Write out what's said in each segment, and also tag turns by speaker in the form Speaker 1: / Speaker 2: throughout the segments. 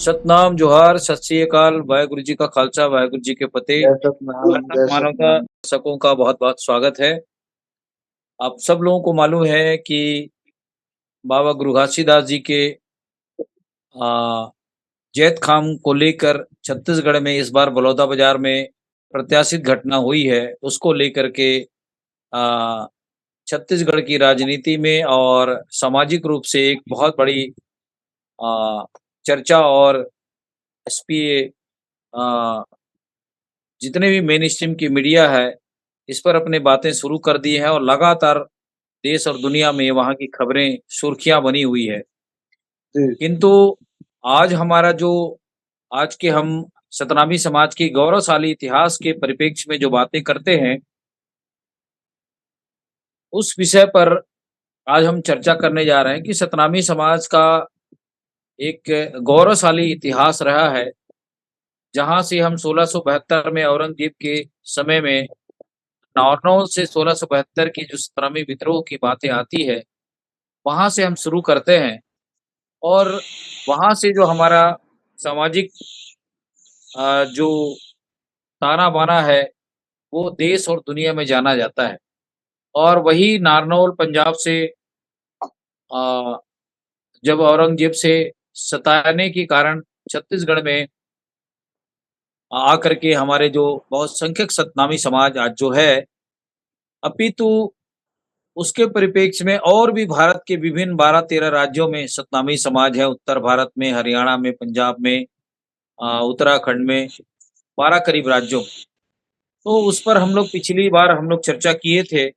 Speaker 1: सतनाम जोहार, सत श्री अकाल, वाहेगुरु जी का खालसा, वाहेगुरु जी के फतेह।
Speaker 2: जय सतनाम,
Speaker 1: मानव
Speaker 2: जय
Speaker 1: मानवता
Speaker 2: सतनाम।
Speaker 1: दर्शकों का बहुत बहुत स्वागत है। आप सब लोगों को मालूम है कि बाबा गुरु घासीदास जी के आ, जैत खाम को लेकर छत्तीसगढ़ में इस बार बलौदा बाजार में प्रत्याशित घटना हुई है, उसको लेकर के आ, छत्तीसगढ़ की राजनीति में और सामाजिक रूप से एक बहुत बड़ी आ, चर्चा और एसपीए जितने भी मेन स्ट्रीम की मीडिया है इस पर अपने बातें शुरू कर दी हैं और लगातार देश और दुनिया में वहाँ की खबरें सुर्खियां बनी हुई है।
Speaker 2: जी,
Speaker 1: किंतु आज हमारा जो आज के हम सतनामी समाज की गौरवशाली इतिहास के परिप्रेक्ष्य में जो बातें करते हैं उस विषय पर आज हम चर्चा करने जा रहे हैं कि सतनामी समाज का एक गौरवशाली इतिहास रहा है, जहां से हम 1672 में औरंगजेब के समय में नारनौल से 1672 की जो सतनामी विद्रोह की बातें आती है, वहां से हम शुरू करते हैं और वहां से जो हमारा सामाजिक जो ताना बाना है वो देश और दुनिया में जाना जाता है। और वही नारनौल पंजाब से अ, जब औरंगजेब से सताने के कारण छत्तीसगढ़ में आकर के हमारे जो बहुसंख्यक सतनामी समाज आज जो है, अपितु उसके परिप्रेक्ष्य में और भी भारत के विभिन्न 12-13 राज्यों में सतनामी समाज है। उत्तर भारत में, हरियाणा में, पंजाब में, उत्तराखंड में, 12 करीब राज्यों में। तो उस पर हम लोग पिछली बार हम लोग चर्चा किए थे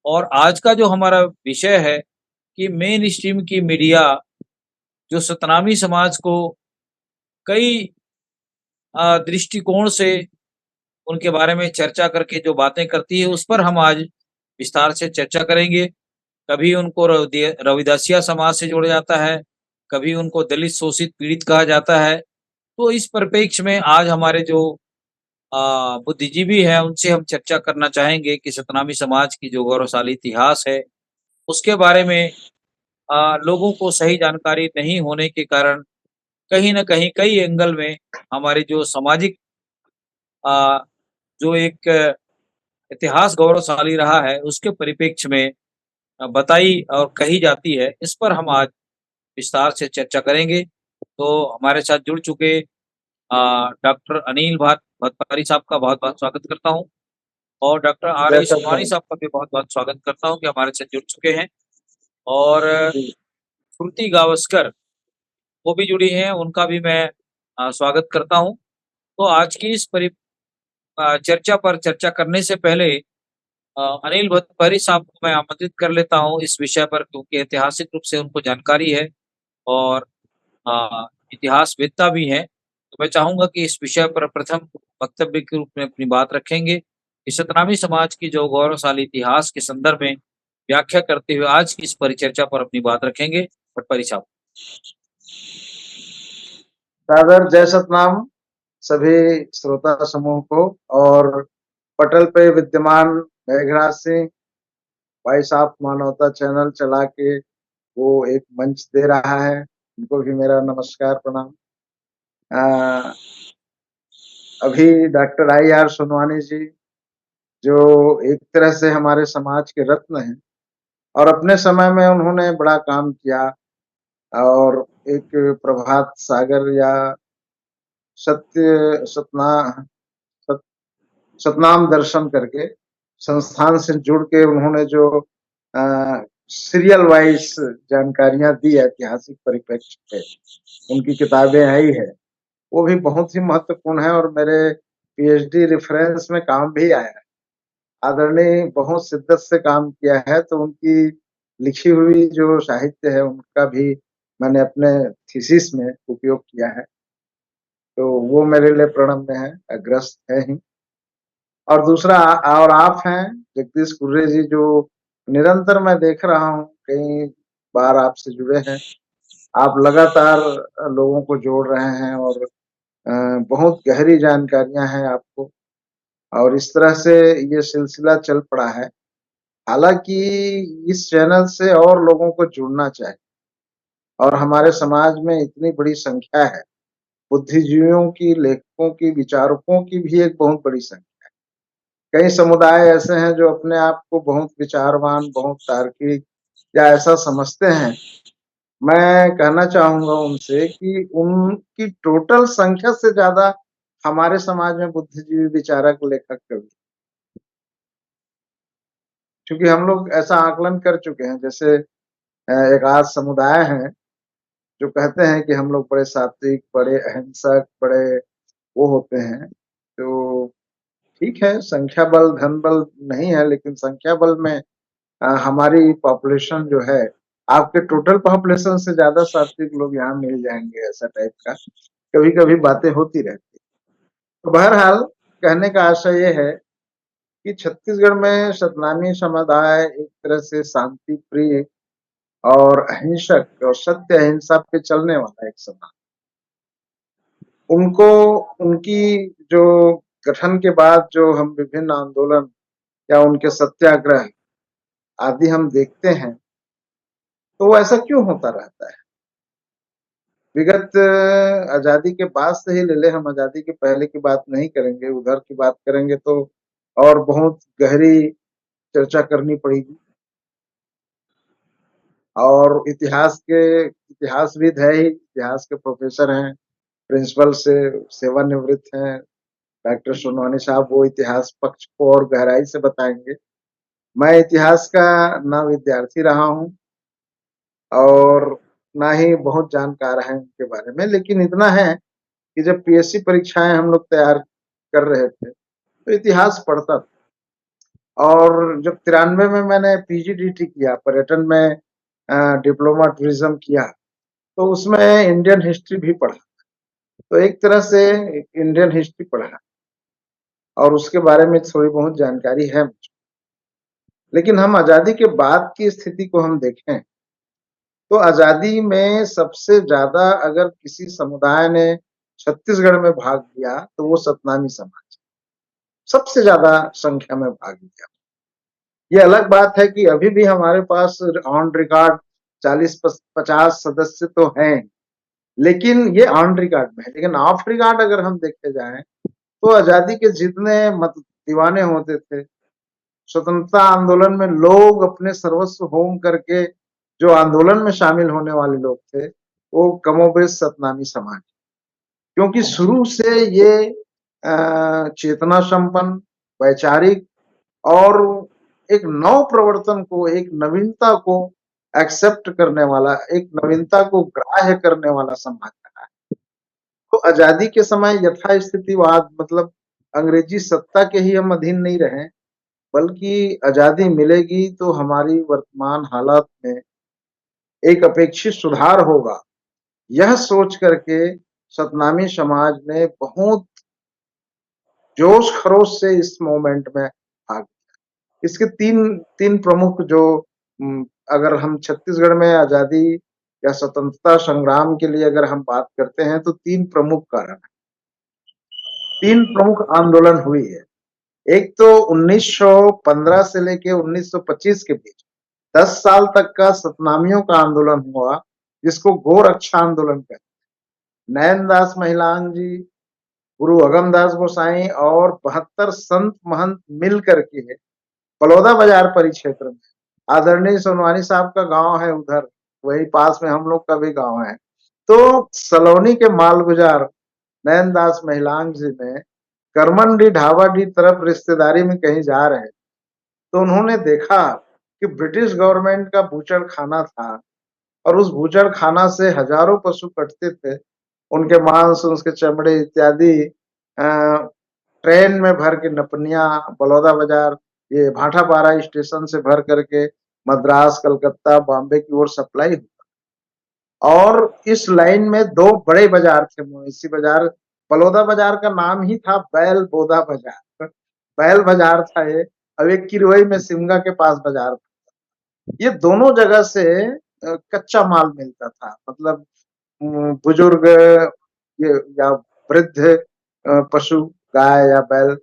Speaker 1: और आज का जो हमारा विषय है कि मेन स्ट्रीम की मीडिया जो सतनामी समाज को कई दृष्टिकोण से उनके बारे में चर्चा करके जो बातें करती है उस पर हम आज विस्तार से चर्चा करेंगे। कभी उनको रविदासिया समाज से जोड़ा जाता है, कभी उनको दलित शोषित पीड़ित कहा जाता है। तो इस परिप्रेक्ष्य में आज हमारे जो बुद्धिजीवी हैं उनसे हम चर्चा करना चाहेंगे कि सतनामी समाज की जो गौरवशाली इतिहास है उसके बारे में लोगों को सही जानकारी नहीं होने के कारण कहीं न कहीं कई एंगल में हमारे जो सामाजिक अ, जो एक इतिहास गौरवशाली रहा है उसके परिप्रेक्ष्य में बताई और कही जाती है। इस पर हम आज विस्तार से चर्चा करेंगे। तो हमारे साथ जुड़ चुके डॉक्टर अनिल भट्टपारी साहब का बहुत-बहुत स्वागत करता हूँ और डॉक्टर आर
Speaker 2: जय
Speaker 1: आई सोमानी
Speaker 2: सतनाम।
Speaker 1: साहब का भी बहुत-बहुत स्वागत करता हूँ कि हमारे साथ जुड़ चुके हैं और
Speaker 2: जी,
Speaker 1: श्रुति गावस्कर वो भी जुड़ी हैं, उनका भी मैं स्वागत करता हूँ। तो आज की इस चर्चा पर चर्चा करने से पहले अनिल भट्टपारी साहब को मैं आमंत्रित कर लेता हूँ इस विषय पर क्योंकि ऐतिहासिक रूप से उनको जानकारी है और इतिहासवेत्ता भी हैं। तो मैं चाहूँगा कि इस विषय पर प्रथम वक्तव्य के रूप में अपनी बात रखेंगे कि सतनामी समाज की जो गौरवशाली इतिहास के संदर्भ में व्याख्या करते हुए आज की इस परिचर्चा पर अपनी बात रखेंगे। भट्टपारी साहब।
Speaker 2: सादर जय सतनाम सभी श्रोता समूह को। और पटल पे विद्यमान मेघराज सिंह भाई साहब मानवता चैनल चला के वो एक मंच दे रहा है, उनको भी मेरा नमस्कार प्रणाम। अ, अभी डॉक्टर आई आर सोनवानी जी जो एक तरह से हमारे समाज के रत्न हैं और अपने समय में उन्होंने बड़ा काम किया और एक प्रभात सागर या सत्य सतना सत, सतनाम दर्शन करके संस्थान से जुड़ के उन्होंने जो सीरियल वाइज जानकारियां दी ऐतिहासिक परिप्रेक्ष्य पे, उनकी किताबें आई है, वो भी बहुत ही महत्वपूर्ण है और मेरे पीएचडी रेफरेंस में काम भी आया है। आदरणीय बहुत शिद्दत से काम किया है, तो उनकी लिखी हुई जो साहित्य है उनका भी मैंने अपने थीसिस में उपयोग किया है, तो वो मेरे लिए प्रणम्य है, अग्रस्त है ही। और दूसरा और आप हैं जगदीश कुर्रे जी, जो निरंतर मैं देख रहा हूँ कई बार आपसे जुड़े हैं। आप लगातार लोगों को जोड़ रहे हैं और बहुत गहरी जानकारियां हैं आपको, और इस तरह से ये सिलसिला चल पड़ा है। हालांकि इस चैनल से और लोगों को जुड़ना चाहिए और हमारे समाज में इतनी बड़ी संख्या है, बुद्धिजीवियों की, लेखकों की, विचारकों की भी एक बहुत बड़ी संख्या है। कई समुदाय ऐसे हैं जो अपने आप को बहुत विचारवान, बहुत तार्किक या ऐसा समझते हैं। मैं कहना चाहूँगा उनसे कि उनकी टोटल संख्या से ज़्यादा हमारे समाज में बुद्धिजीवी, विचारक, लेखक, कवि, क्योंकि हम लोग ऐसा आकलन कर चुके हैं। जैसे एक आज समुदाय है जो कहते हैं कि हम लोग बड़े सात्विक, बड़े अहिंसक, बड़े वो होते हैं। तो ठीक है, संख्या बल, धन बल नहीं है, लेकिन संख्या बल में हमारी पॉपुलेशन जो है, आपके टोटल पॉपुलेशन से ज़्यादा सात्विक लोग यहाँ मिल जाएँगे, ऐसा टाइप का कभी-कभी बातें होती रहती हैं। तो बहरहाल कहने का आशय ये है कि छत्तीसगढ़ में सतनामी समुदाय एक तरह से शांति प्रिय और अहिंसक और सत्य अहिंसा पे चलने वाला एक समाज। उनको उनकी जो गठन के बाद जो हम विभिन्न आंदोलन या उनके सत्याग्रह आदि हम देखते हैं, तो वो ऐसा क्यों होता रहता है? विगत आज़ादी के बाद से ही ले लें, हम आज़ादी के पहले की बात नहीं करेंगे, उधर की बात करेंगे तो और बहुत गहरी चर्चा करनी पड़ेगी। और इतिहासविद है ही, इतिहास के प्रोफ़ेसर हैं, प्रिंसिपल से सेवानिवृत्त हैं, डॉक्टर सोनवानी साहब, वो इतिहास पक्ष को और गहराई से बताएँगे। मैं इतिहास का ना विद्यार्थी रहा हूँ और ना ही बहुत जानकार हैं उनके बारे में, लेकिन इतना है कि जब पीएससी परीक्षाएँ हम लोग तैयार कर रहे थे, तो इतिहास पढ़ता था। और जब 93 में मैंने पीजीडीटी किया, पर्यटन में डिप्लोमा टूरिज़्म किया, तो उसमें इंडियन हिस्ट्री भी पढ़ा। तो एक तरह से इंडियन हिस्ट्री पढ़ा और उसके बारे में थोड़ी बहुत जानकारी है मुझे। लेकिन हम आज़ादी के बाद की स्थिति को हम देखें, तो आज़ादी में सबसे ज़्यादा अगर किसी समुदाय ने छत्तीसगढ़ में भाग लिया, तो वो सतनामी समाज, सबसे ज़्यादा संख्या में भाग लिया। ये अलग बात है कि अभी भी हमारे पास ऑन रिकॉर्ड 40-50 सदस्य तो हैं, लेकिन ये ऑन रिकॉर्ड में है। लेकिन ऑफ रिकॉर्ड अगर हम देखे जाएँ, तो आज़ादी के जितने मत दीवाने होते थे, स्वतंत्रता आंदोलन में लोग अपने सर्वस्व होम करके जो आंदोलन में शामिल होने वाले लोग थे, वो कमोबेश सतनामी समाज। क्योंकि शुरू से ये चेतना संपन्न, वैचारिक और एक नव प्रवर्तन को, एक नवीनता को एक्सेप्ट करने वाला, एक नवीनता को ग्राह्य करने वाला समाज रहा है। तो आज़ादी के समय यथास्थितिवाद, मतलब अंग्रेजी सत्ता के ही हम अधीन नहीं रहे, बल्कि आज़ादी मिलेगी तो हमारी वर्तमान हालात में एक अपेक्षित सुधार होगा। यह सोच करके सतनामी समाज ने बहुत जोश खरोश से इस मूवमेंट में भाग। इसके 3 प्रमुख जो अगर हम छत्तीसगढ़ में आज़ादी या स्वतंत्रता संग्राम के लिए अगर हम बात करते हैं, तो 3 प्रमुख कारण हैं। 3 प्रमुख आंदोलन हुई है। एक तो 1915 से लेके 1925 के बीच 10 साल तक का सतनामियों का आंदोलन हुआ, जिसको गोरक्षा आंदोलन कहते हैं। नैनदास महिलांग जी, गुरु अगमदास गोसाई और 72 संत महंत मिल करके बलौदा बाजार परिक्षेत्र में, आदरणीय सोनवानी साहब का गांव है उधर, वही पास में हम लोग का भी गांव है। तो सलोनी के मालगुजार नैनदास महिलांग जी ने करमनडी ढाबाडी तरफ रिश्तेदारी में कहीं जा रहे, तो उन्होंने देखा कि ब्रिटिश गवर्नमेंट का बूचड़ खाना था और उस बूचड़ खाना से हजारों पशु कटते थे। उनके मांस, उसके चमड़े इत्यादि ट्रेन में भर के नपनिया, बलौदा बाजार, ये भाटापारा स्टेशन से भर करके मद्रास, कलकत्ता, बॉम्बे की ओर सप्लाई। और इस लाइन में 2 बड़े बाजार थे, मुंशी बाजार, बलौदा बाजार का नाम ही था बैल बोदा बाजार, बैल बाजार था ये। अब एक किरोई में सिमगा के पास बाजार, ये दोनों जगह से कच्चा माल मिलता था। मतलब बुजुर्ग ये या वृद्ध पशु, गाय या बैल,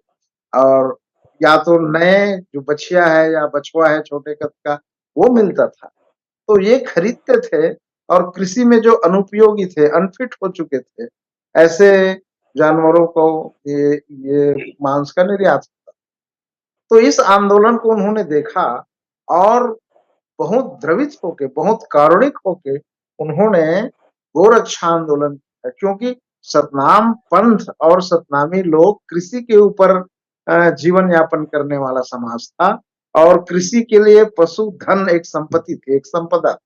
Speaker 2: और या तो नए जो बछिया है या बछवा है छोटे कद का, वो मिलता था। तो ये खरीदते थे और कृषि में जो अनुपयोगी थे, अनफिट हो चुके थे, ऐसे जानवरों को ये मांस का निर्यात होता। तो इस आंदोलन को उन्होंने देखा और बहुत द्रवित होके, बहुत कारुणिक होके उन्होंने गोरक्षा आंदोलन किया, क्योंकि सतनाम पंथ और सतनामी लोग कृषि के ऊपर जीवन यापन करने वाला समाज था और कृषि के लिए पशुधन एक संपत्ति थी, एक संपदा।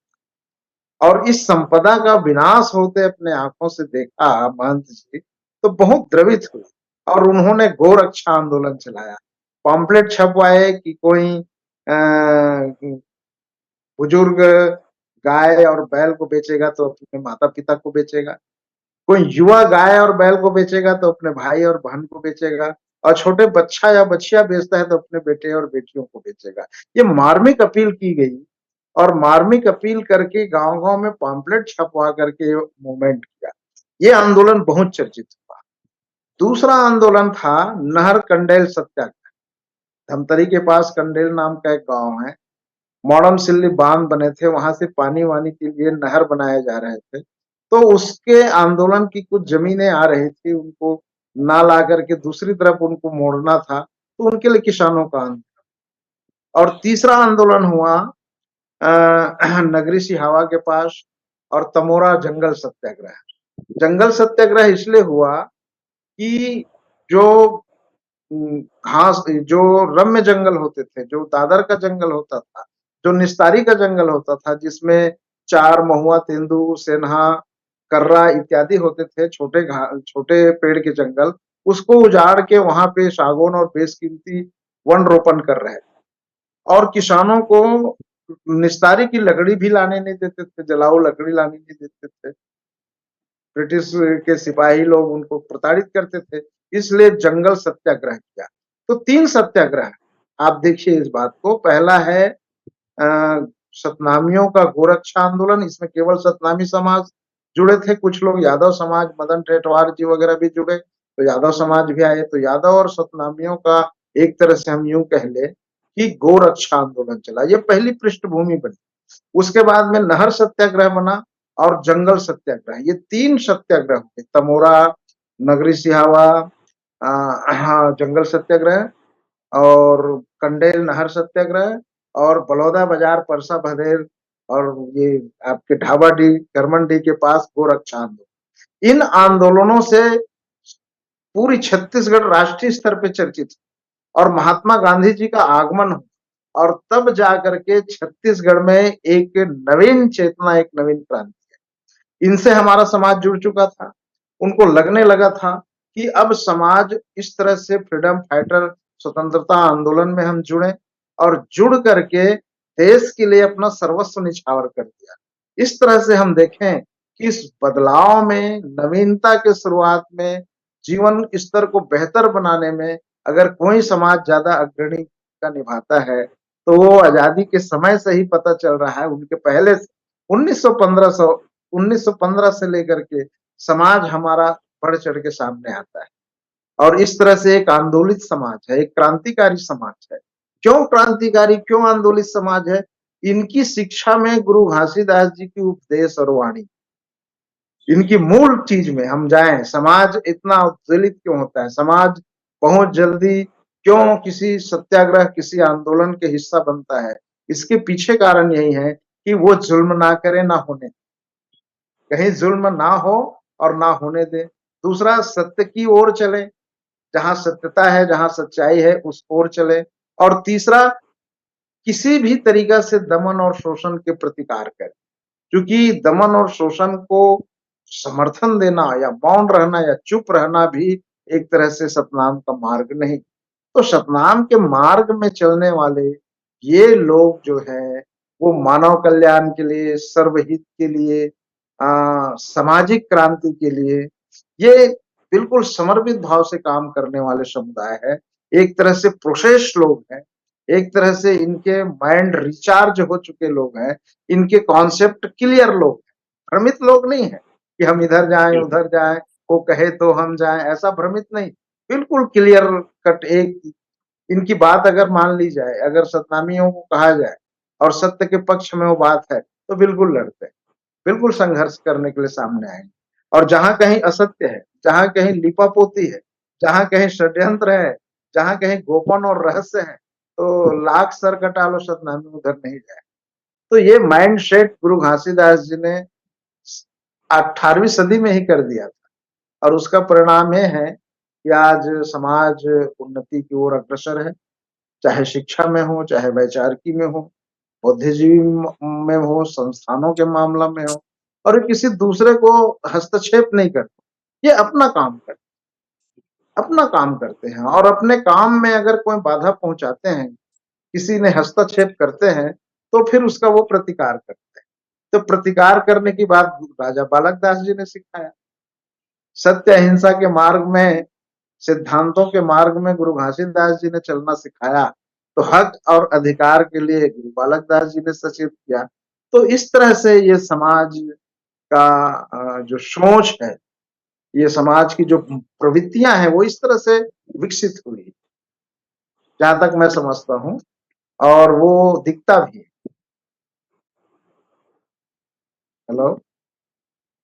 Speaker 2: और इस संपदा का विनाश होते अपने आंखों से देखा महंत जी, तो बहुत द्रवित हुए और उन्होंने गोरक्षा आंदोलन चलाया। पॉम्पलेट छपवाए कि कोई बुजुर्ग गाय और बैल को बेचेगा तो अपने माता-पिता को बेचेगा। कोई युवा गाय और बैल को बेचेगा तो अपने भाई और बहन को बेचेगा और छोटे बच्चा या बच्चियाँ बेचता है तो अपने बेटे और बेटियों को बेचेगा। ये मार्मिक अपील की गई और मार्मिक अपील करके गाँव-गाँव में पॉम्पलेट छपवा करके ये मूवमेंट किया। ये आंदोलन बहुत चर्चित हुआ। दूसरा आंदोलन था नहर कंडेल सत्याग्रह। धमतरी के पास कंडेल नाम का एक गाँव है। मॉडम सिल्ली बांध बने थे, वहां से पानी-वानी के लिए नहर बनाए जा रहे थे। तो उसके आंदोलन की कुछ जमीनें आ रही थी, उनको ना ला करके दूसरी तरफ उनको मोड़ना था, तो उनके लिए किसानों का आंदोलन। और तीसरा आंदोलन हुआ नगरी सिहावा के पास और तमोरा जंगल सत्याग्रह। जंगल सत्याग्रह इसलिए हुआ कि जो घास जो रम्य जंगल होते थे, जो दादर का जंगल होता था, जो निस्तारी का जंगल होता था, जिसमें चार, महुआ, तेंदू, सेन्हा, कर्रा इत्यादि होते थे, छोटे पेड़ के जंगल, उसको उजाड़ के वहां पे सागौन और बेशकीमती वन रोपण कर रहे थे और किसानों को निस्तारी की लकड़ी भी लाने नहीं देते थे, जलाऊ लकड़ी लाने नहीं देते थे। ब्रिटिश के सिपाही लोग उनको प्रताड़ित करते थे, इसलिए जंगल सत्याग्रह किया। तो 3 सत्याग्रह आप देखिए इस बात को। पहला है सतनामियों का गोरक्षा आंदोलन, इसमें केवल सतनामी समाज जुड़े थे, कुछ लोग यादव समाज, मदन टेटवार जी वगैरह भी जुड़े, तो यादव समाज भी आए। तो यादव और सतनामियों का एक तरह से हम यूं कह ले कि गोरक्षा आंदोलन चला, ये पहली पृष्ठभूमि बनी। उसके बाद में नहर सत्याग्रह बना और जंगल सत्याग्रह, ये 3 सत्याग्रह हुए। तमोरा, नगरी सिहावा, हाँ, जंगल सत्याग्रह और कंडेल नहर सत्याग्रह और बलौदा बाजार परसा भदेर और ये आपके ढाबाडीह करमनडीह के पास गोरक्षा आंदोलन। इन आंदोलनों से पूरी छत्तीसगढ़ राष्ट्रीय स्तर पे चर्चित और महात्मा गांधी जी का आगमन हो और तब जाकर के छत्तीसगढ़ में एक नवीन चेतना, एक नवीन क्रांति है। इनसे हमारा समाज जुड़ चुका था। उनको लगने लगा था कि अब समाज इस तरह से फ्रीडम फाइटर, स्वतंत्रता आंदोलन में हम जुड़े और जुड़ करके देश के लिए अपना सर्वस्व निछावर कर दिया। इस तरह से हम देखें कि इस बदलाव में, नवीनता के शुरुआत में, जीवन स्तर को बेहतर बनाने में अगर कोई समाज ज्यादा अग्रणी का निभाता है, तो वो आजादी के समय से ही पता चल रहा है, उनके पहले से 1915 से लेकर के समाज हमारा बढ़ चढ़ के सामने आता है और इस तरह से एक आंदोलित समाज है, एक क्रांतिकारी समाज है। क्यों क्रांतिकारी, क्यों आंदोलित समाज है? इनकी शिक्षा में गुरु घासीदास जी की उपदेश और वाणी, इनकी मूल चीज में हम जाएं। समाज इतना उत्तेजित क्यों होता है? समाज बहुत जल्दी क्यों किसी सत्याग्रह, किसी आंदोलन के हिस्सा बनता है? इसके पीछे कारण यही है कि वो जुल्म ना करे, ना होने, कहीं जुल्म ना हो और ना होने दे। दूसरा, सत्य की ओर चले, जहां सत्यता है, जहां सच्चाई है, उस ओर चले। और तीसरा, किसी भी तरीका से दमन और शोषण के प्रतिकार करे, क्योंकि दमन और शोषण को समर्थन देना या मौन रहना या चुप रहना भी एक तरह से सतनाम का मार्ग नहीं। तो सतनाम के मार्ग में चलने वाले ये लोग जो है, वो मानव कल्याण के लिए, सर्वहित के लिए, सामाजिक क्रांति के लिए, ये बिल्कुल समर्पित भाव से काम करने वाले समुदाय है। एक तरह से प्रोसेस लोग हैं, एक तरह से इनके माइंड रिचार्ज हो चुके लोग हैं, इनके कॉन्सेप्ट क्लियर लोग हैं, भ्रमित लोग नहीं है कि हम इधर जाएं, उधर जाएं, वो कहे तो हम जाएं, ऐसा भ्रमित नहीं। बिल्कुल क्लियर कट एक इनकी बात अगर मान ली जाए, अगर सतनामियों को कहा जाए और सत्य के पक्ष में वो बात है, तो बिल्कुल लड़ते हैं, बिल्कुल संघर्ष करने के लिए सामने आएंगे। और जहां कहीं असत्य है, जहाँ कहीं लिपापोती है, जहाँ कहीं षड्यंत्र है, जहाँ कहीं गोपन और रहस्य है, तो लाख सर कटा लो सतनामी उधर नहीं जाए। तो ये माइंड सेट गुरु घासीदास जी ने 18वीं सदी में ही कर दिया था और उसका परिणाम ये है कि आज समाज उन्नति की ओर अग्रसर है, चाहे शिक्षा में हो, चाहे वैचारिकी में हो, बुद्धिजीवी में हो, संस्थानों के मामला में हो, और ये किसी दूसरे को हस्तक्षेप नहीं करते। ये अपना काम करते हैं और अपने काम में अगर कोई बाधा पहुंचाते हैं, किसी ने हस्तक्षेप करते हैं, तो फिर उसका वो प्रतिकार करते हैं। तो प्रतिकार करने की बात राजा बालक दास जी ने सिखाया। सत्य अहिंसा के मार्ग में, सिद्धांतों के मार्ग में गुरु घासीदास जी ने चलना सिखाया, तो हक और अधिकार के लिए गुरु बालक दास जी ने सचेत किया। तो इस तरह से ये समाज का जो सोच है, ये समाज की जो प्रवृत्तियां हैं, वो इस तरह से विकसित हुई, जहां तक मैं समझता हूँ, और वो दिखता भी है। हेलो,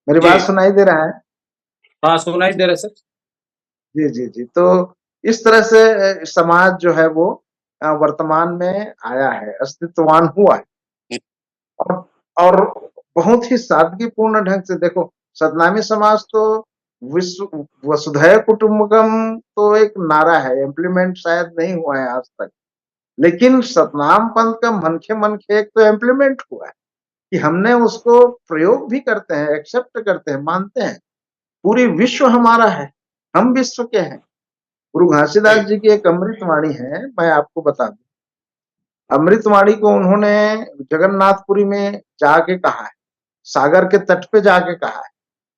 Speaker 2: मेरी बात
Speaker 1: जी।
Speaker 2: सुनाई दे रहा है?
Speaker 1: हाँ, सुनाई दे रहा है सर।
Speaker 2: जी, जी, जी। तो इस तरह से समाज जो है वो वर्तमान में आया है, अस्तित्ववान हुआ है। और और बहुत ही सादगीपूर्ण ढंग से देखो, सतनामी समाज तो विश्व वसुधैव कुटुम्बकम तो एक नारा है, इम्प्लीमेंट शायद नहीं हुआ है आज तक। लेकिन सतनाम पंथ का मनखे मनखे एक तो इम्प्लीमेंट हुआ है कि हमने उसको प्रयोग भी करते हैं, एक्सेप्ट करते हैं, मानते हैं। पूरी विश्व हमारा है, हम विश्व के हैं। गुरु घासीदास
Speaker 1: जी,
Speaker 2: जी की एक अमृतवाणी है, मैं आपको बता दूं। अमृतवाणी को उन्होंने जगन्नाथपुरी में जाके कहा है, सागर के तट पे जाके कहा है।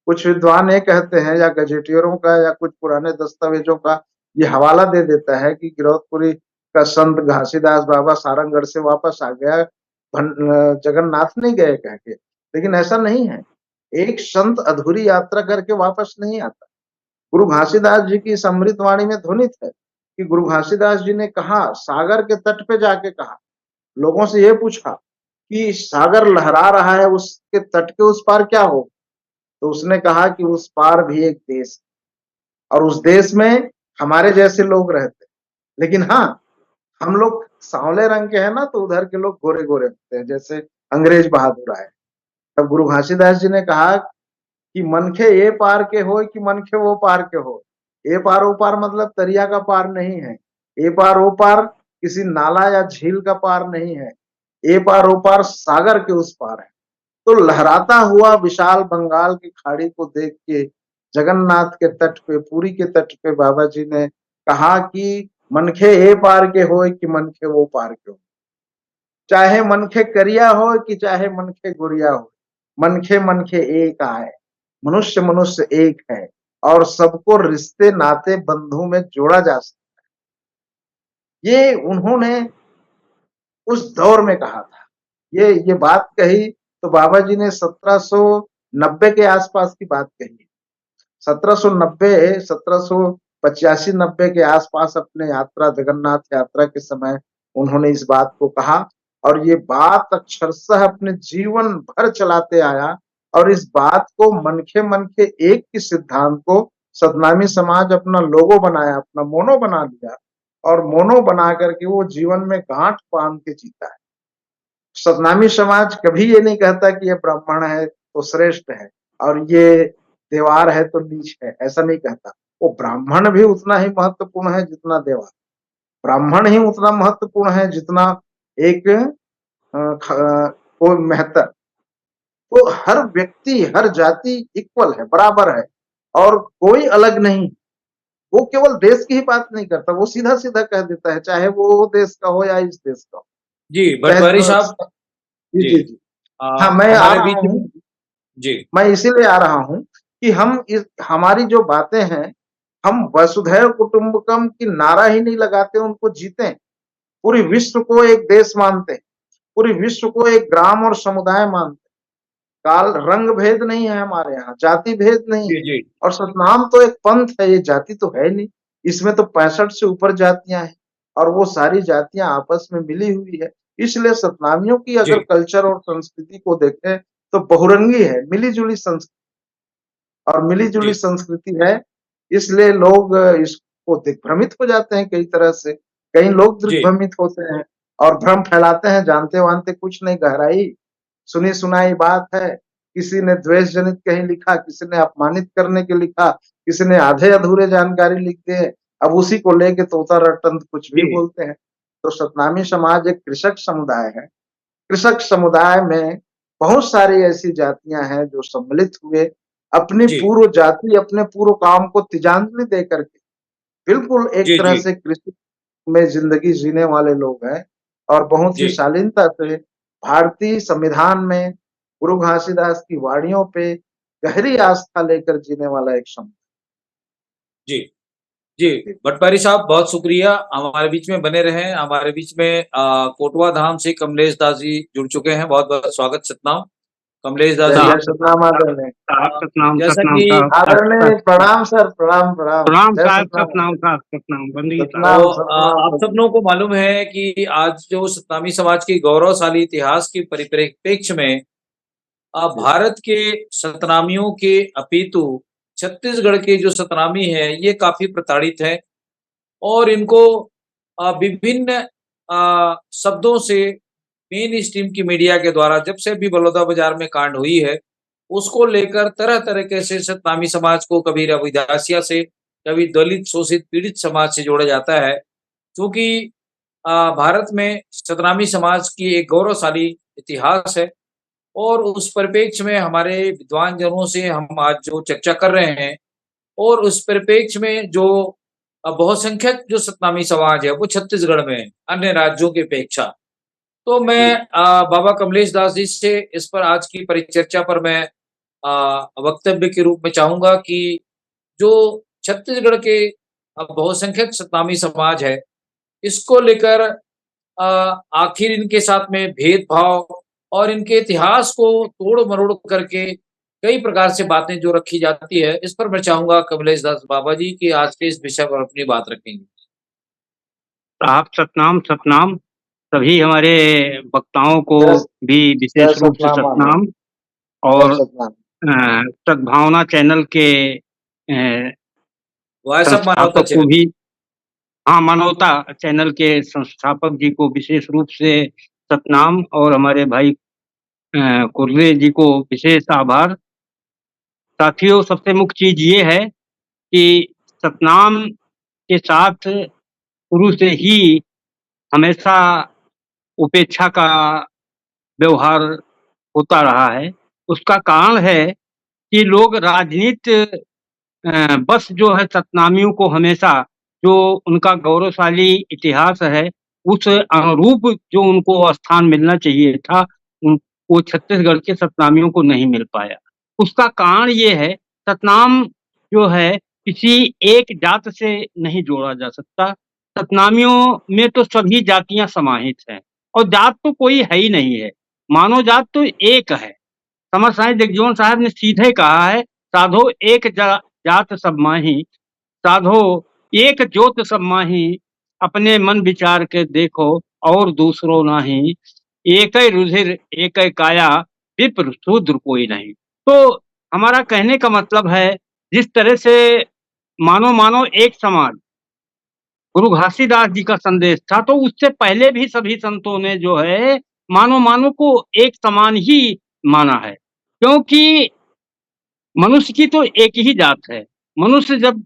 Speaker 2: कुछ विद्वान ये कहते हैं, या गजेटियरों का या कुछ पुराने दस्तावेजों का ये हवाला दे देता है कि गिरौदपुरी का संत घासीदास बाबा सारंगगढ़ से वापस आ गया, जगन्नाथ नहीं गए कह के। लेकिन ऐसा नहीं है, एक संत अधूरी यात्रा करके वापस नहीं आता। गुरु घासीदास जी की इस अमृतवाणी में ध्वनित है कि गुरु घासीदास जी ने कहा, सागर के तट पे जाके कहा, लोगों से ये पूछा कि सागर लहरा रहा है, उसके तट के उस पार क्या हो? तो उसने कहा कि उस पार भी एक देश है और उस देश में हमारे जैसे लोग रहते हैं। लेकिन हाँ, हम लोग सांवले रंग के हैं ना, तो उधर के लोग गोरे गोरे होते हैं, जैसे अंग्रेज बहादुर आए। तब गुरु घासीदास जी ने कहा कि मनखे ये पार के हो कि मनखे वो पार के हो। ये पार ओ पार मतलब दरिया का पार नहीं है। ये पार ओ पार किसी नाला या झील का पार नहीं है। ये पार ओ पार सागर के उस पार है। तो लहराता हुआ विशाल बंगाल की खाड़ी को देख के जगन्नाथ के तट पे, पुरी के तट पे बाबा जी ने कहा कि मनखे ए पार के हो कि मनखे वो पार के हो। चाहे मनखे करिया हो कि चाहे मनखे गोरिया हो, मनखे मनखे एक आए, मनुष्य मनुष्य एक है और सबको रिश्ते नाते बंधु में जोड़ा जा सकता है। ये उन्होंने उस दौर में कहा था। ये बात कही तो बाबा जी ने 1790 के आसपास की बात कही। 1790, 1785-90 के आसपास अपने यात्रा, जगन्नाथ यात्रा के समय उन्होंने इस बात को कहा और ये बात अक्षरशः अपने जीवन भर चलाते आया। और इस बात को मनखे मनखे एक के सिद्धांत को सतनामी समाज अपना लोगो बनाया, अपना मोनो बना लिया और मोनो बना करके वो जीवन में गांठ बांध के जीता है। सतनामी समाज कभी ये नहीं कहता कि ये ब्राह्मण है तो श्रेष्ठ है और ये देवार है तो नीच है, ऐसा नहीं कहता। वो ब्राह्मण भी उतना ही महत्वपूर्ण है जितना देवार, ब्राह्मण ही उतना महत्वपूर्ण है जितना एक कोई मेहतर। तो हर व्यक्ति, हर जाति इक्वल है, बराबर है और कोई अलग नहीं। वो केवल देश की ही बात नहीं करता, वो सीधा सीधा कह देता है, चाहे वो देश का हो या इस देश का हो।
Speaker 1: जी,
Speaker 2: चाहे
Speaker 1: भटवारी साहब।
Speaker 2: जी
Speaker 1: जी।
Speaker 2: जी जी। हाँ, मैं आ
Speaker 1: हमारे
Speaker 2: रहा
Speaker 1: बीच
Speaker 2: हूँ।
Speaker 1: में। जी।
Speaker 2: मैं इसीलिए आ रहा हूँ कि हम इस हमारी जो बातें हैं, हम वसुधैव कुटुंबकम की नारा ही नहीं लगाते, उनको जीते। पूरी विश्व को एक देश मानते, पूरी विश्व को एक ग्राम और समुदाय मानते। काल रंग भेद नहीं है हमारे यहाँ, जाति भेद नहीं
Speaker 1: जी,
Speaker 2: है।
Speaker 1: जी,
Speaker 2: और सतनाम तो एक पंथ है, ये जाति तो है नहीं। इसमें तो 65 से ऊपर जातियां हैं और वो सारी जातियां आपस में मिली हुई है। इसलिए सतनामियों की
Speaker 1: जी,
Speaker 2: अगर कल्चर और संस्कृति को देखें तो बहुरंगी है, मिली जुली संस्कृति, और मिली जुली
Speaker 1: जी,
Speaker 2: संस्कृति है इसलिए लोग इसको दिग्भ्रमित हो जाते हैं कई तरह से। कई लोग
Speaker 1: जी,
Speaker 2: दिग्भ्रमित होते हैं और भ्रम फैलाते हैं, जानते-वानते कुछ नहीं, गहराई सुनी-सुनाई बात है। किसी ने द्वेष जनित कहीं लिखा, किसी ने अपमानित करने के लिखा, किसी ने आधे-अधूरे जानकारी लिख दिए। अब उसी को लेके तोता रटंत कुछ भी
Speaker 1: जी,
Speaker 2: बोलते हैं। तो सतनामी समाज एक कृषक समुदाय है। कृषक समुदाय में बहुत सारी ऐसी जातियां हैं जो सम्मिलित हुए अपनी
Speaker 1: जी,
Speaker 2: पूर्व जाति, अपने पूर्व काम को तिजांजलि दे करके बिल्कुल एक
Speaker 1: जी,
Speaker 2: तरह
Speaker 1: जी,
Speaker 2: से कृषि में जिंदगी जीने वाले लोग हैं और बहुत ही
Speaker 1: जी,
Speaker 2: शालीनता से भारतीय संविधान में गुरु घासीदास की वाणियों पे गहरी आस्था लेकर जीने वाला एक समुदाय।
Speaker 1: जी। जी, भट्टारी साहब बहुत शुक्रिया, हमारे बीच में बने रहें। हमारे बीच में कोटवा धाम से कमलेश दास जी जुड़ चुके हैं, बहुत-बहुत स्वागत सतनाम, कमलेश दास
Speaker 2: जय
Speaker 1: जी।
Speaker 2: जय सतनाम आदरणीय।
Speaker 3: साहब
Speaker 1: अ,
Speaker 3: सतनाम
Speaker 1: जैसा
Speaker 3: सतनाम
Speaker 1: कि
Speaker 3: साहब
Speaker 2: आदरणीय प्रणाम सर, प्रणाम प्रणाम।
Speaker 3: प्रणाम
Speaker 2: जय
Speaker 3: साहब
Speaker 2: सतनाम।
Speaker 3: सतनाम साहब सतनाम बंदी साहब।
Speaker 1: तो
Speaker 2: सतनाम सतनाम
Speaker 1: आप सब लोगों को मालूम है कि आज जो सतनामी समाज की गौरवशाली इतिहास के परिप्रेक्ष्य में भारत के सतनामियों के अपितु छत्तीसगढ़ के जो सतनामी है, ये काफ़ी प्रताड़ित हैं और इनको विभिन्न शब्दों से मेन स्ट्रीम की मीडिया के द्वारा जब से भी बलौदाबाजार में कांड हुई है, उसको लेकर तरह-तरह के से सतनामी समाज को कभी रविदासिया से, कभी दलित, शोषित, पीड़ित समाज से जोड़ा जाता है। क्योंकि भारत में सतनामी समाज की एक गौरवशाली इतिहास है और उस परिप्रेक्ष्य में हमारे विद्वान जनों से हम आज जो चर्चा कर रहे हैं और उस परिप्रेक्ष्य में जो बहुसंख्यक जो सतनामी समाज है, वो छत्तीसगढ़ में है, अन्य राज्यों की अपेक्षा। तो मैं बाबा कमलेश दास जी से इस पर आज की परिचर्चा पर मैं वक्तव्य के रूप में चाहूँगा कि जो छत्तीसगढ़ के बहुसंख्यक सतनामी समाज है, इसको लेकर आखिर इनके साथ में भेदभाव और इनके इतिहास को तोड़-मरोड़ करके कई प्रकार से बातें जो रखी जाती है, इस पर मैं चाहूँगा कमलेश दास बाबा जी कि आज के इस विषय पर अपनी बात रखेंगे।
Speaker 3: साहब सतनाम सतनाम सभी हमारे वक्ताओं को
Speaker 2: जय
Speaker 3: भी
Speaker 2: जय
Speaker 3: विशेष रूप से
Speaker 2: सतनाम आदरणीय।
Speaker 3: सतनाम
Speaker 2: जय
Speaker 3: और
Speaker 2: सतनाम।
Speaker 3: सद्भावना चैनल के
Speaker 1: वॉइस ऑफ मानवता
Speaker 3: संस्थापक को
Speaker 1: चैनल।
Speaker 3: भी हाँ, मानवता चैनल के संस्थापक जी को विशेष रूप से सतनाम और हमारे भाई कुर्रे जी को विशेष आभार। साथियों, सबसे मुख्य चीज़ ये है कि सतनाम के साथ शुरू से ही हमेशा उपेक्षा का व्यवहार होता रहा है। उसका कारण है कि लोग राजनीति बस जो है सतनामियों को हमेशा जो उनका गौरवशाली इतिहास है, उस अनुरूप जो उनको स्थान मिलना चाहिए था, उन वो छत्तीसगढ़ के सतनामियों को नहीं मिल पाया। उसका कारण ये है, सतनाम जो है किसी एक जात से नहीं जोड़ा जा सकता। सतनामियों में तो सभी जातियाँ समाहित हैं और जात तो कोई है ही नहीं है। मानव जात तो एक है। समर साईं जगजीवन साहब ने सीधे कहा है, साधो एक जात सब माही, साधो एक जोत सब माही, अपने मन विचार के देखो और दूसरो नाही, एकै रुधिर एकै काया, विप्र शूद्र कोई नहीं। तो हमारा कहने का मतलब है, जिस तरह से मानो मानो एक समान गुरु घासीदास जी का संदेश था, तो उससे पहले भी सभी संतों ने जो है मानो मानो को एक समान ही माना है। क्योंकि मनुष्य की तो एक ही जात है। मनुष्य जब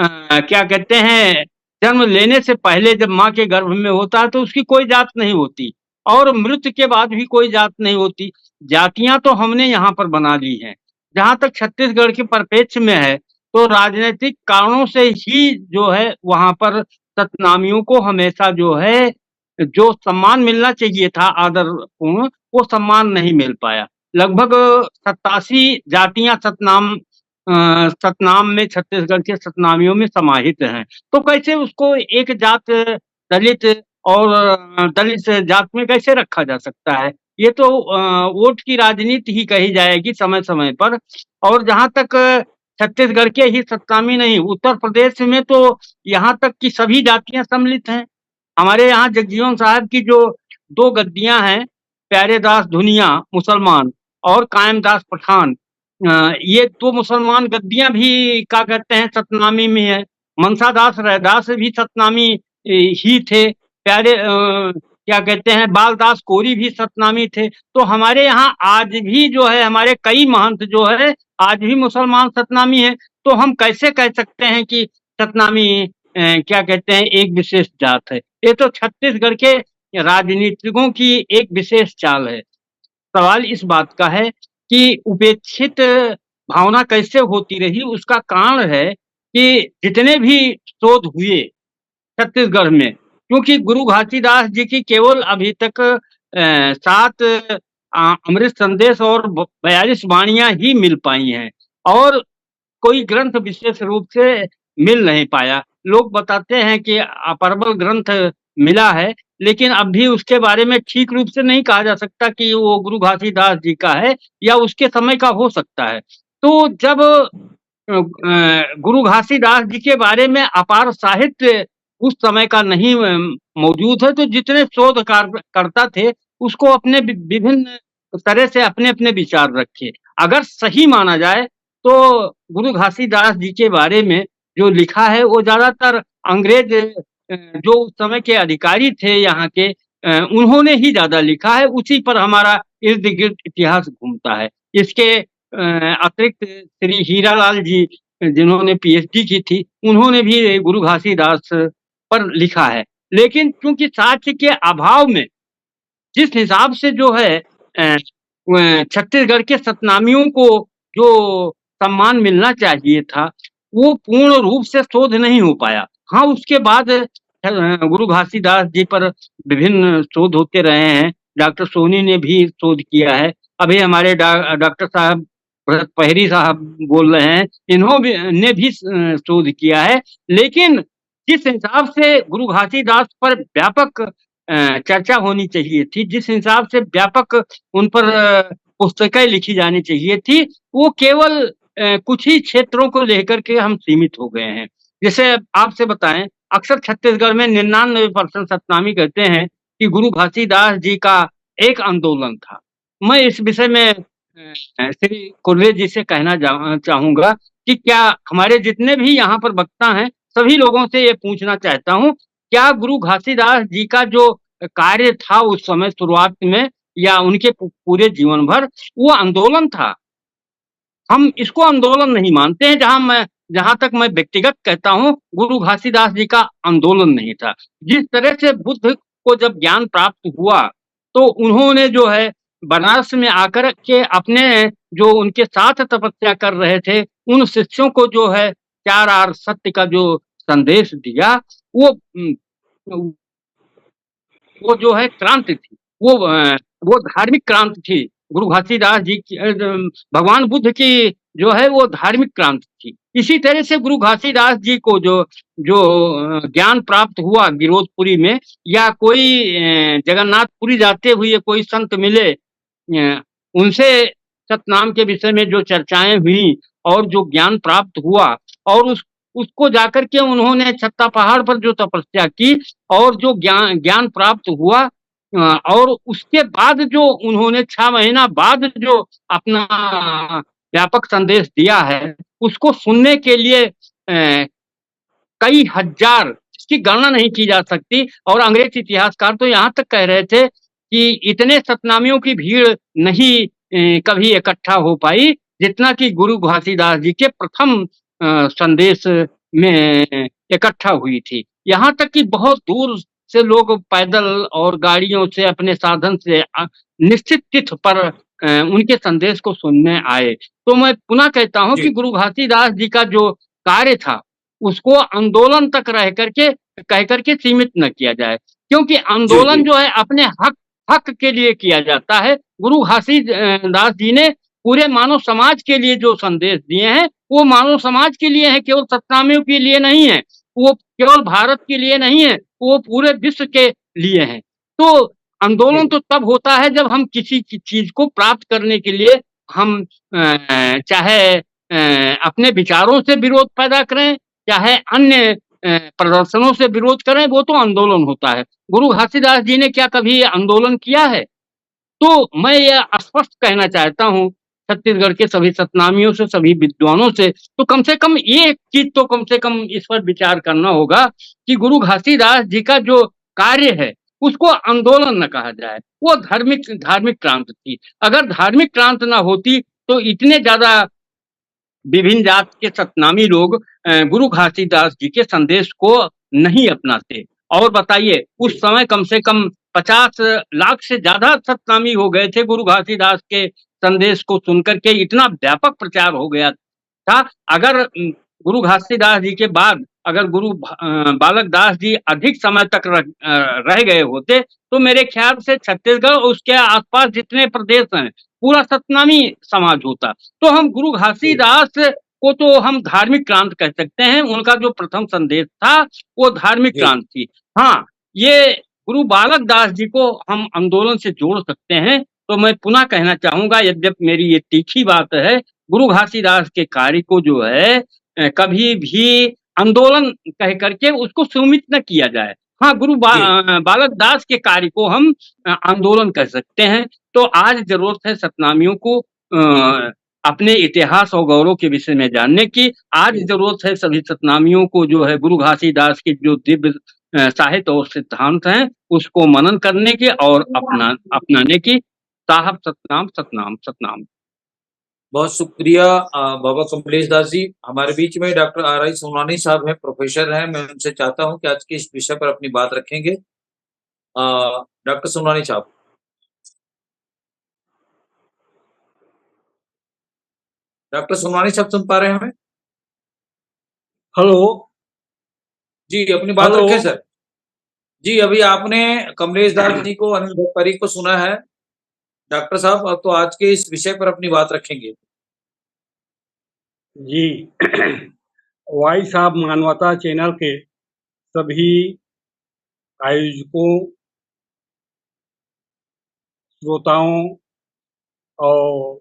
Speaker 3: क्या कहते हैं, जन्म लेने से पहले जब माँ के गर्भ में होता है, तो उसकी कोई जात नहीं होती और मृत्यु के बाद भी कोई जात नहीं होती। जातियाँ तो हमने यहाँ पर बना ली हैं। जहाँ तक छत्तीसगढ़ के परिप्रेक्ष्य में है, तो राजनैतिक कारणों से ही जो है वहाँ पर सतनामियों को हमेशा जो है, जो सम्मान मिलना चाहिए था आदरपूर्ण, वो सम्मान नहीं मिल पाया। लगभग 87 जातियाँ सतनाम में छत्तीसगढ़ के सतनामियों में समाहित हैं। तो कैसे उसको एक जात दलित और दलित जात में कैसे रखा जा सकता है? ये तो वोट की राजनीति ही कही जाएगी समय-समय पर। और जहाँ तक छत्तीसगढ़ के ही सतनामी नहीं, उत्तर प्रदेश में तो यहाँ तक कि सभी जातियाँ सम्मिलित हैं। हमारे यहाँ जगजीवन साहब की जो 2 गद्दियाँ हैं, प्यारे दास धुनिया मुसलमान और कायम दास पठान, ये तो मुसलमान गद्दियां भी क्या कहते हैं सतनामी में है। मनसादास रैदास भी सतनामी ही थे। प्यारे क्या कहते हैं बालदास कोरी भी सतनामी थे। तो हमारे यहाँ आज भी जो है हमारे कई महंत जो है आज भी मुसलमान सतनामी है। तो हम कैसे कह सकते हैं कि सतनामी क्या कहते हैं एक विशेष जात है। ये तो छत्तीसगढ़ के राजनीतिकों की एक विशेष चाल है। सवाल इस बात का है कि उपेक्षित भावना कैसे होती रही, उसका कारण है कि जितने भी शोध हुए छत्तीसगढ़ में, क्योंकि गुरु घासीदास जी की केवल अभी तक 7 अमृत संदेश और 42 वाणियां ही मिल पाई हैं और कोई ग्रंथ विशेष रूप से मिल नहीं पाया। लोग बताते हैं कि अपरबल ग्रंथ मिला है, लेकिन अब भी उसके बारे में ठीक रूप से नहीं कहा जा सकता कि वो गुरु घासीदास जी का है या उसके समय का हो सकता है। तो जब गुरु घासीदास जी के बारे में अपार साहित्य उस समय का नहीं मौजूद है, तो जितने शोधकर्ता थे उसको अपने विभिन्न तरह से अपने-अपने विचार रखे। अगर सही माना जाए तो गुरु घासीदास जी के बारे में जो लिखा है वो ज़्यादातर अंग्रेज जो उस समय के अधिकारी थे यहाँ के उन्होंने ही ज़्यादा लिखा है, उसी पर हमारा इर्द-गिर्द इतिहास घूमता है। इसके अतिरिक्त श्री हीरालाल जी जिन्होंने पीएचडी की थी, उन्होंने भी गुरु घासीदास पर लिखा है। लेकिन चूँकि साक्ष्य के अभाव में जिस हिसाब से जो है छत्तीसगढ़ के सतनामियों को जो सम्मान मिलना चाहिए था, वो पूर्ण रूप से शोध नहीं हो पाया। हाँ, उसके बाद गुरु घासीदास जी पर विभिन्न शोध होते रहे हैं। डॉक्टर सोनी ने भी शोध किया है। अभी हमारे डॉक्टर साहब भरत पहरी साहब बोल रहे हैं, ने भी शोध किया है। लेकिन जिस हिसाब से गुरु घासीदास पर व्यापक चर्चा होनी चाहिए थी, जिस हिसाब से व्यापक उन पर पुस्तकें लिखी जानी चाहिए थी, वो केवल कुछ ही क्षेत्रों को लेकर के हम सीमित हो गए हैं। जैसे आपसे बताएँ, अक्सर छत्तीसगढ़ में 99% सतनामी कहते हैं कि गुरु घासीदास जी का एक आंदोलन था। मैं इस विषय में श्री कुर्रे जी से कहना चाहूँगा कि क्या हमारे जितने भी यहाँ पर वक्ता हैं, सभी लोगों से ये पूछना चाहता हूँ, क्या गुरु घासीदास जी का जो कार्य था उस समय शुरुआत में या उनके पूरे जीवन भर, वो आंदोलन था? हम इसको आंदोलन नहीं मानते हैं, जहाँ तक मैं व्यक्तिगत कहता हूँ, गुरु घासीदास जी का आंदोलन नहीं था। जिस तरह से बुद्ध को जब ज्ञान प्राप्त हुआ, तो उन्होंने जो है बनारस में आकर के अपने जो उनके साथ तपस्या कर रहे थे, उन शिष्यों को जो है 4 आर सत्य का जो संदेश दिया, वो वो जो है क्रांति थी, वो धार्मिक क्रांति थी। गुरु घासीदास जी की भगवान बुद्ध की जो है वो धार्मिक क्रांति थी। इसी तरह से गुरु घासीदास जी को जो ज्ञान प्राप्त हुआ गिरौदपुरी में या कोई जगन्नाथपुरी जाते हुए कोई संत मिले, उनसे सतनाम के विषय में जो चर्चाएँ हुई और जो ज्ञान प्राप्त हुआ और उसको जाकर के उन्होंने छत्ता पहाड़ पर जो तपस्या की और जो ज्ञान प्राप्त हुआ और उसके बाद जो उन्होंने 6 महीना बाद जो अपना व्यापक संदेश दिया है, उसको सुनने के लिए कई हजार, इसकी गणना नहीं की जा सकती और अंग्रेज इतिहासकार तो यहाँ तक कह रहे थे कि इतने सतनामियों की भीड़ नहीं कभी इकट्ठा हो पाई, जितना कि गुरु घासीदास जी के प्रथम संदेश में इकट्ठा हुई थी। यहाँ तक कि बहुत दूर से लोग पैदल और गाड़ियों से अपने साधन से निश्चित तिथि पर उनके संदेश को सुनने आए। तो मैं पुनः कहता हूँ कि गुरु घासीदास जी का जो कार्य था, उसको आंदोलन तक कह करके सीमित न किया जाए, क्योंकि आंदोलन जो है अपने हक के लिए किया जाता है। गुरु घासीदास जी ने पूरे मानव समाज के लिए जो संदेश दिए हैं, वो मानव समाज के लिए है, केवल सतनामियों के लिए नहीं है, वो केवल भारत के लिए नहीं है, वो पूरे विश्व के लिए है। तो आंदोलन तो तब होता है जब हम किसी चीज को प्राप्त करने के लिए हम चाहे अपने विचारों से विरोध पैदा करें, चाहे अन्य प्रदर्शनों से विरोध करें, वो तो आंदोलन होता है। गुरु घासीदास जी ने क्या कभी आंदोलन किया है? तो मैं ये स्पष्ट कहना चाहता हूँ, छत्तीसगढ़ के सभी सतनामियों से, सभी विद्वानों से, तो कम से कम ये चीज तो कम से कम इस पर विचार करना होगा कि गुरु घासीदास जी का जो कार्य है उसको आंदोलन न कहा जाए, वो धार्मिक क्रांति थी। अगर धार्मिक क्रांति ना होती तो इतने ज्यादा विभिन्न जात के सतनामी लोग गुरु घासीदास जी के संदेश को नहीं अपनाते। और बताइए, उस समय कम से कम 50 लाख से ज्यादा सतनामी हो गए थे गुरु घासीदास के संदेश को सुनकर के, इतना व्यापक प्रचार हो गया था। अगर गुरु घासीदास जी के बाद अगर बालक दास जी अधिक समय तक रह गए होते तो मेरे ख्याल से छत्तीसगढ़ और उसके आसपास जितने प्रदेश हैं पूरा सतनामी समाज होता। तो हम गुरु घासीदास को तो हम धार्मिक क्रांति कह सकते हैं, उनका जो प्रथम संदेश था वो धार्मिक क्रांति थी। हाँ, ये गुरु बालक दास जी को हम आंदोलन से जोड़ सकते हैं। तो मैं पुनः कहना चाहूंगा, यद्यपि मेरी ये तीखी बात है, गुरु घासीदास के कार्य को जो है कभी भी आंदोलन कह करके उसको सीमित न किया जाए। हाँ, बालक दास के कार्य को हम आंदोलन कह सकते हैं। तो आज जरूरत है सतनामियों को अपने इतिहास और गौरव के विषय में जानने की। आज जरूरत है सभी सतनामियों को जो है गुरु घासीदास के जो दिव्य साहित्य और सिद्धांत हैं उसको मनन करने की और अपनाने की। साहब सतनाम सतनाम सतनाम।
Speaker 1: बहुत शुक्रिया बाबा कमलेश दास जी। हमारे बीच में डॉक्टर R.I. सोनानी साहब हैं, प्रोफेसर हैं। मैं उनसे चाहता हूं कि आज के इस विषय पर अपनी बात रखेंगे। डॉक्टर सोनानी साहब। डॉक्टर सोनानी साहब सुन पा रहे हैं हमें?
Speaker 4: हेलो
Speaker 1: जी, अपनी बात रखें सर। जी, अभी आपने कमलेश दास जी को, अनिल भट्टपारी को सुना है। डॉक्टर साहब, अब तो आज के इस विषय पर अपनी बात रखेंगे।
Speaker 4: जी वॉइस ऑफ मानवता चैनल के सभी आयोजकों, श्रोताओं और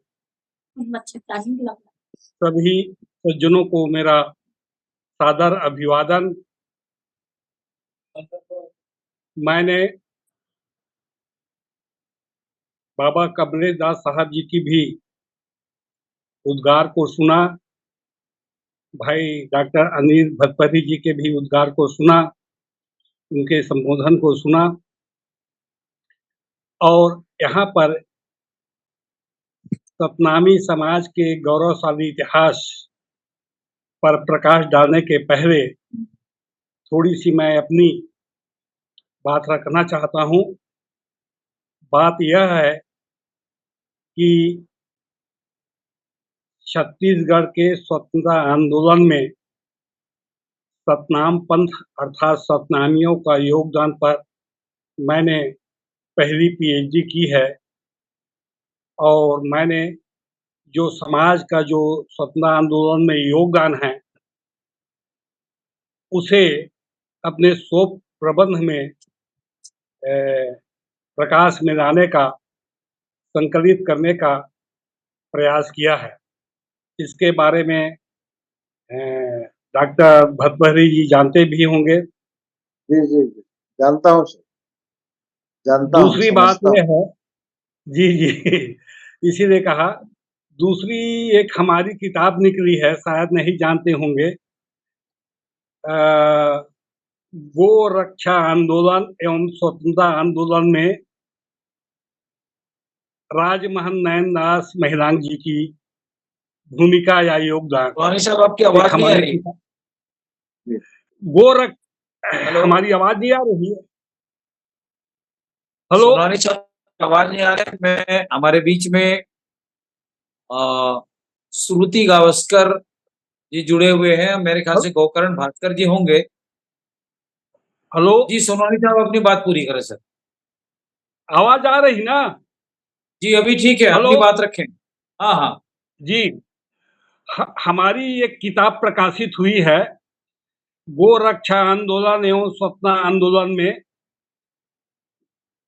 Speaker 4: सभी सज्जनों को मेरा सादर अभिवादन। मैंने बाबा कमलेश दास साहब जी की भी उद्गार को सुना, भाई डॉक्टर अनिल भट्टपारी जी के भी उद्गार को सुना, उनके संबोधन को सुना, और यहाँ पर सतनामी समाज के गौरवशाली इतिहास पर प्रकाश डालने के पहले थोड़ी सी मैं अपनी बात रखना चाहता हूँ। बात यह है कि छत्तीसगढ़ के स्वतंत्रता आंदोलन में सतनाम पंथ अर्थात सतनामियों का योगदान पर मैंने पहली PhD की है, और मैंने जो समाज का जो स्वतंत्रता आंदोलन में योगदान है उसे अपने शोध प्रबंध में प्रकाश में लाने का, संकलित करने का प्रयास किया है। इसके बारे में डॉक्टर भट्टपारी जी जानते भी होंगे।
Speaker 2: जी जी जी, जानता हूँ सर, जानता हूँ।
Speaker 4: दूसरी बात यह है, जी जी इसीलिए कहा, दूसरी एक हमारी किताब निकली है, शायद नहीं जानते होंगे, गो रक्षा आंदोलन एवं स्वतंत्रता आंदोलन में राजमहल नयन दास महिलांग जी की भूमिका या योगदान।
Speaker 1: साहब, आपकी आवाज नहीं आ रही।
Speaker 4: हमारी आवाज नहीं आ रही है? हेलो,
Speaker 1: सोनानी साहब, आवाज नहीं आ रही। मैं हमारे बीच में श्रुति गावस्कर जी जुड़े हुए हैं, मेरे ख्याल से गोकर्ण भास्कर जी होंगे।
Speaker 4: हेलो
Speaker 1: जी, सोनानी साहब अपनी बात पूरी करें सर।
Speaker 4: आवाज आ रही ना?
Speaker 1: जी, अभी ठीक है, अपनी बात रखें। हाँ हाँ
Speaker 4: जी, हमारी एक किताब प्रकाशित हुई है, गो रक्षा आंदोलन एवं स्वतंत्रता आंदोलन में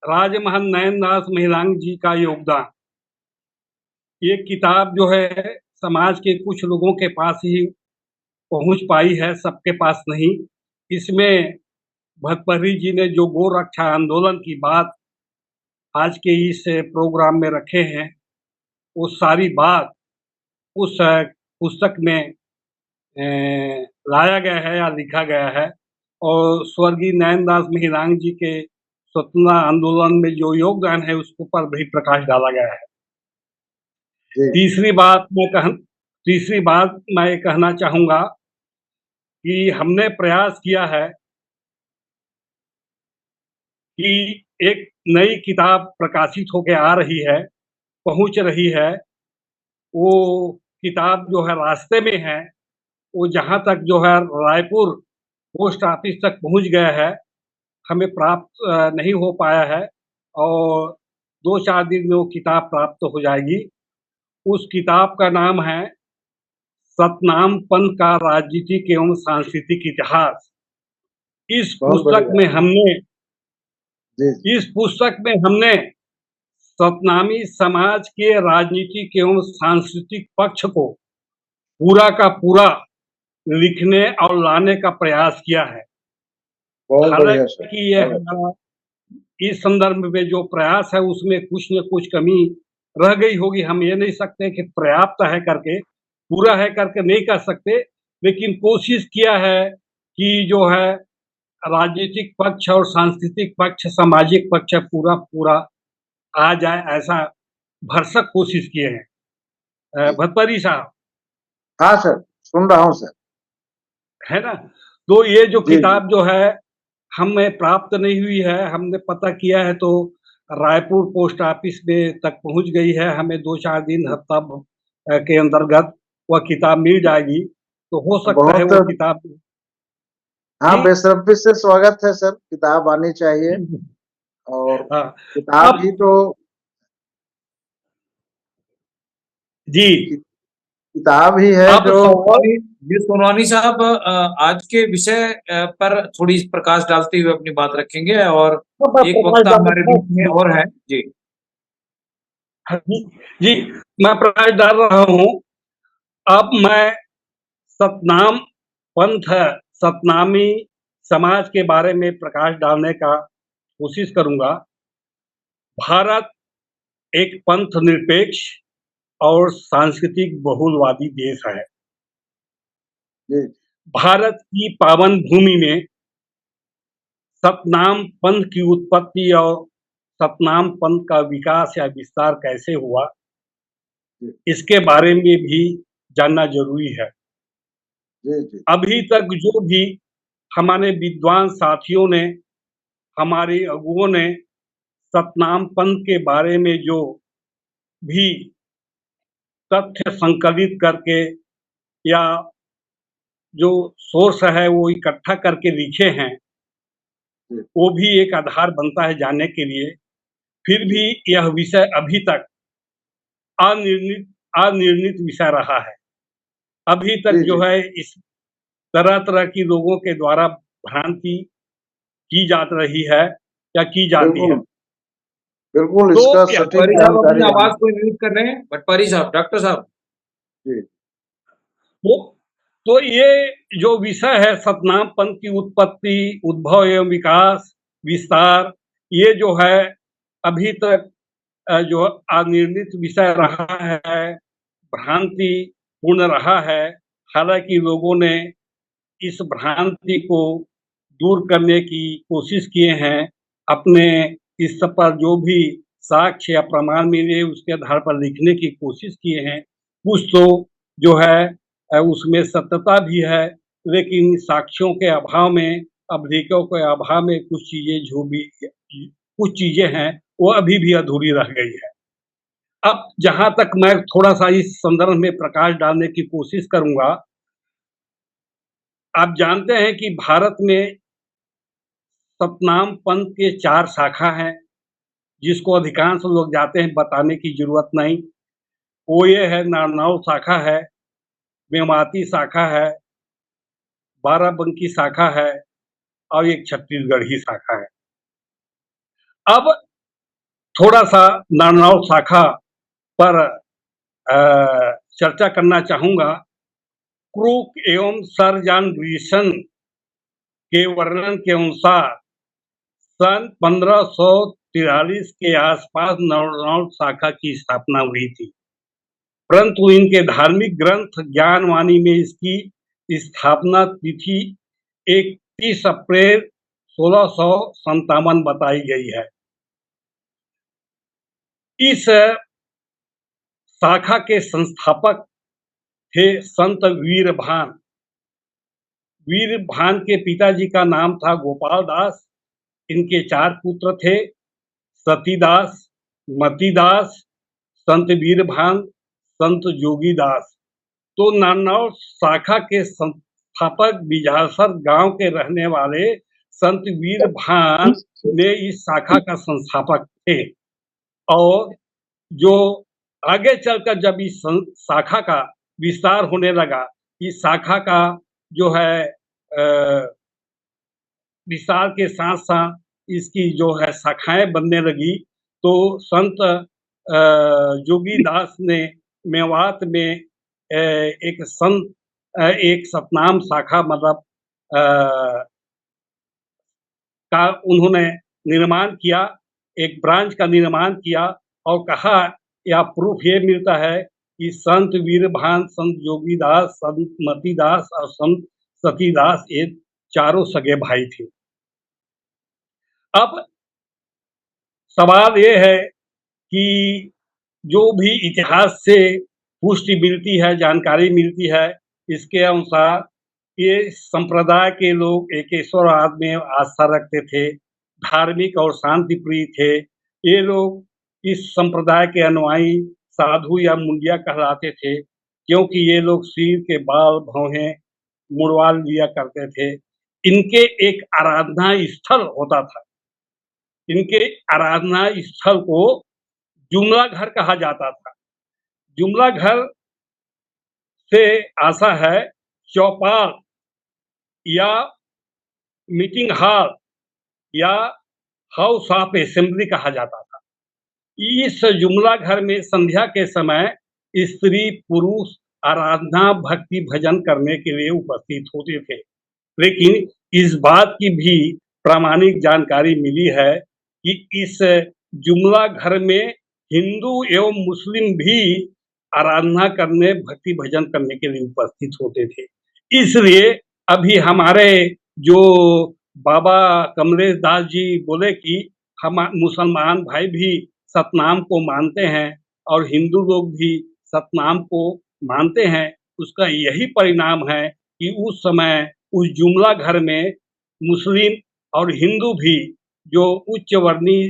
Speaker 4: राजमहल नयन दास महिलांग जी का योगदान। ये किताब जो है समाज के कुछ लोगों के पास ही पहुंच पाई है, सबके पास नहीं। इसमें भट्टपारी जी ने जो गो रक्षा आंदोलन की बात आज के इस प्रोग्राम में रखे हैं, वो सारी बात उस पुस्तक में लाया गया है या लिखा गया है। और स्वर्गीय नैनदास महिरांग जी के स्वतंत्रता आंदोलन में जो योगदान है उसके ऊपर भी प्रकाश डाला गया है।
Speaker 2: जी
Speaker 4: तीसरी बात मैं ये कहना चाहूँगा कि हमने प्रयास किया है कि एक नई किताब प्रकाशित होके आ रही है, पहुँच रही है। वो किताब जो है रास्ते में है, वो जहाँ तक जो है रायपुर पोस्ट ऑफिस तक पहुँच गया है, हमें प्राप्त नहीं हो पाया है और 2-4 दिन में वो किताब प्राप्त हो जाएगी। उस किताब का नाम है सतनाम पंथ का राजनीतिक एवं सांस्कृतिक इतिहास। इस
Speaker 2: बहुत
Speaker 4: पुस्तक
Speaker 2: बढ़िया।
Speaker 4: में हमने
Speaker 2: जी जी
Speaker 4: इस पुस्तक में हमने सतनामी समाज के राजनीतिक एवं सांस्कृतिक पक्ष को पूरा का पूरा लिखने और लाने का प्रयास किया है।
Speaker 2: बहुत बढ़िया सर।
Speaker 4: हालांकि ये
Speaker 2: बहुत अच्छा।
Speaker 4: हमारा इस संदर्भ में जो प्रयास है उसमें कुछ न कुछ कमी रह गई होगी। हम ये नहीं सकते कि पर्याप्त है करके, पूरा है करके नहीं कह सकते, लेकिन कोशिश किया है कि जो है राजनीतिक पक्ष और सांस्कृतिक पक्ष, सामाजिक पक्ष पूरा पूरा आ जाए, ऐसा भरसक कोशिश किए हैं।
Speaker 2: जी
Speaker 4: भतपरी साहब,
Speaker 2: हाँ सर, सुन रहा हूँ सर।
Speaker 4: है ना? तो ये जो
Speaker 2: जी जी
Speaker 4: किताब जो है हमें प्राप्त नहीं हुई है, हमने पता किया है तो रायपुर पोस्ट ऑफिस में तक पहुंच गई है। हमें 2-4 दिन हफ्ता के अंतर्गत वह किताब मिल जाएगी, तो हो सकता है वो
Speaker 2: बहुत
Speaker 4: किताब।
Speaker 2: हाँ,
Speaker 4: जी,
Speaker 2: बेसब्री से स्वागत है सर, किताब आनी चाहिए। और
Speaker 4: हाँ,
Speaker 2: किताब
Speaker 4: अब
Speaker 2: ही तो
Speaker 4: जी,
Speaker 2: कि- किताब ही है
Speaker 4: अब
Speaker 2: जो
Speaker 4: सवाल
Speaker 1: जी सोनवानी साहब, आज के विषय पर थोड़ी प्रकाश डालते हुए अपनी बात रखेंगे और एक
Speaker 4: प्रकाश
Speaker 1: वक्ता
Speaker 4: डाल
Speaker 1: हमारे बीच में और है जी।
Speaker 4: जी, जी, मैं प्रकाश डाल रहा हूँ। अब मैं सतनाम पंथ, सतनामी समाज के बारे में प्रकाश डालने का कोशिश करूंगा। भारत एक पंथ निरपेक्ष और सांस्कृतिक बहुलवादी देश है।
Speaker 2: जी
Speaker 4: भारत की पावन भूमि में सतनाम पंथ की उत्पत्ति और सतनाम पंथ का विकास या विस्तार कैसे हुआ,
Speaker 2: जी
Speaker 4: इसके बारे में भी जानना जरूरी है।
Speaker 2: जी जी
Speaker 4: अभी तक जो भी हमारे विद्वान साथियों ने, हमारे अगुओं ने सतनाम पंथ के बारे में जो भी तथ्य संकलित करके या जो सोर्स है वो इकट्ठा करके लिखे हैं,
Speaker 2: जी
Speaker 4: वो भी एक आधार बनता है जानने के लिए। फिर
Speaker 2: जी
Speaker 4: भी यह विषय अभी तक अनिर्णित अनिर्णित विषय रहा है। अभी तक
Speaker 2: जी
Speaker 4: जो
Speaker 2: जी
Speaker 4: है इस तरह-तरह की लोगों के द्वारा भ्रांति की जा रही है या की जाती है।
Speaker 2: बिल्कुल बिल्कुल,
Speaker 4: तो
Speaker 2: इसका
Speaker 4: यह
Speaker 2: सटीक
Speaker 1: पटवारी साहब अपनी
Speaker 2: जानकारी आनी
Speaker 1: आवाज को म्यूट कर रहे हैं, पटवारी साहब, डॉक्टर साहब।
Speaker 2: जी
Speaker 4: तो तो ये जो विषय है सतनाम पंथ की उत्पत्ति, उद्भव एवं विकास, विस्तार, ये जो है अभी तक जो अनिर्णित विषय रहा है, भ्रांति पूर्ण रहा है। हालांकि लोगों ने इस भ्रांति को दूर करने की कोशिश किए हैं। अपने इस पर जो भी साक्ष्य या प्रमाण मिले उसके आधार पर लिखने की कोशिश किए हैं। कुछ तो जो है उसमें सत्यता भी है, लेकिन साक्ष्यों के अभाव में, अभिलेखों के अभाव में कुछ चीजें हैं वो अभी भी अधूरी रह गई है। अब जहां तक मैं थोड़ा सा इस संदर्भ में प्रकाश डालने की कोशिश करूंगा। आप जानते हैं कि भारत में सतनाम पंथ के 4 शाखा हैं, जिसको अधिकांश लोग जाते हैं, बताने की जरूरत नहीं। वो ये है, नारनौल शाखा है, मेवाती शाखा है, बाराबंकी शाखा है और एक छत्तीसगढ़ी शाखा है। अब थोड़ा सा नारनौल शाखा पर चर्चा करना चाहूंगा। क्रूक एवं सर जॉन ग्रीसन के वर्णन के अनुसार सन 1543 के आसपास नारनौल शाखा की स्थापना हुई थी। परंतु इनके धार्मिक ग्रंथ ज्ञानवाणी में इसकी स्थापना तिथि 31 अप्रैल 1657 बताई गई है। इस शाखा के संस्थापक थे संत वीरभान। वीरभान के पिताजी का नाम था गोपाल दास। इनके 4 पुत्र थे, सतीदास, मतीदास, संत वीरभान, संत जोगीदास। तो नारनौल शाखा के संस्थापक बिजासर गांव के रहने वाले संत वीरभान ने इस शाखा का संस्थापक थे। और जो आगे चलकर जब इस शाखा का विस्तार होने लगा, इस शाखा का जो है विस्तार के साथ साथ इसकी जो है शाखाएं बनने लगी, तो संत जोगीदास ने मेवात में एक सतनाम शाखा मतलब का उन्होंने निर्माण किया, एक ब्रांच का निर्माण किया और कहा या प्रूफ ये मिलता है कि संत वीरभान, संत जोगीदास, संत मतीदास और संत सतीदास ये चारों सगे भाई थे। अब सवाल ये है कि जो भी इतिहास से पुष्टि मिलती है, जानकारी मिलती है, इसके अनुसार ये संप्रदाय के लोग एकेश्वरवाद में आस्था रखते थे, धार्मिक और शांति प्रिय थे। ये लोग इस संप्रदाय के अनुयायी साधु या मुंडिया कहलाते थे, क्योंकि ये लोग सिर के बाल भौहें मुड़वा लिया करते थे। इनके एक आराधना स्थल होता था। इनके आराधना स्थल को जुमला घर कहा जाता था। जुमला घर से आशा है चौपाल या मीटिंग हॉल या हाउस ऑफ असेंबली कहा जाता था। इस जुमला घर में संध्या के समय स्त्री पुरुष आराधना भक्ति भजन करने के लिए उपस्थित होते थे। लेकिन इस बात की भी प्रामाणिक जानकारी मिली है कि इस जुमला घर में हिंदू एवं मुस्लिम भी आराधना करने भक्ति भजन करने के लिए उपस्थित होते थे। इसलिए अभी हमारे जो बाबा कमलेश दास जी बोले कि हम मुसलमान भाई भी सतनाम को मानते हैं और हिंदू लोग भी सतनाम को मानते हैं, उसका यही परिणाम है कि उस समय उस जुमला घर में मुस्लिम और हिंदू भी जो उच्च वर्णीय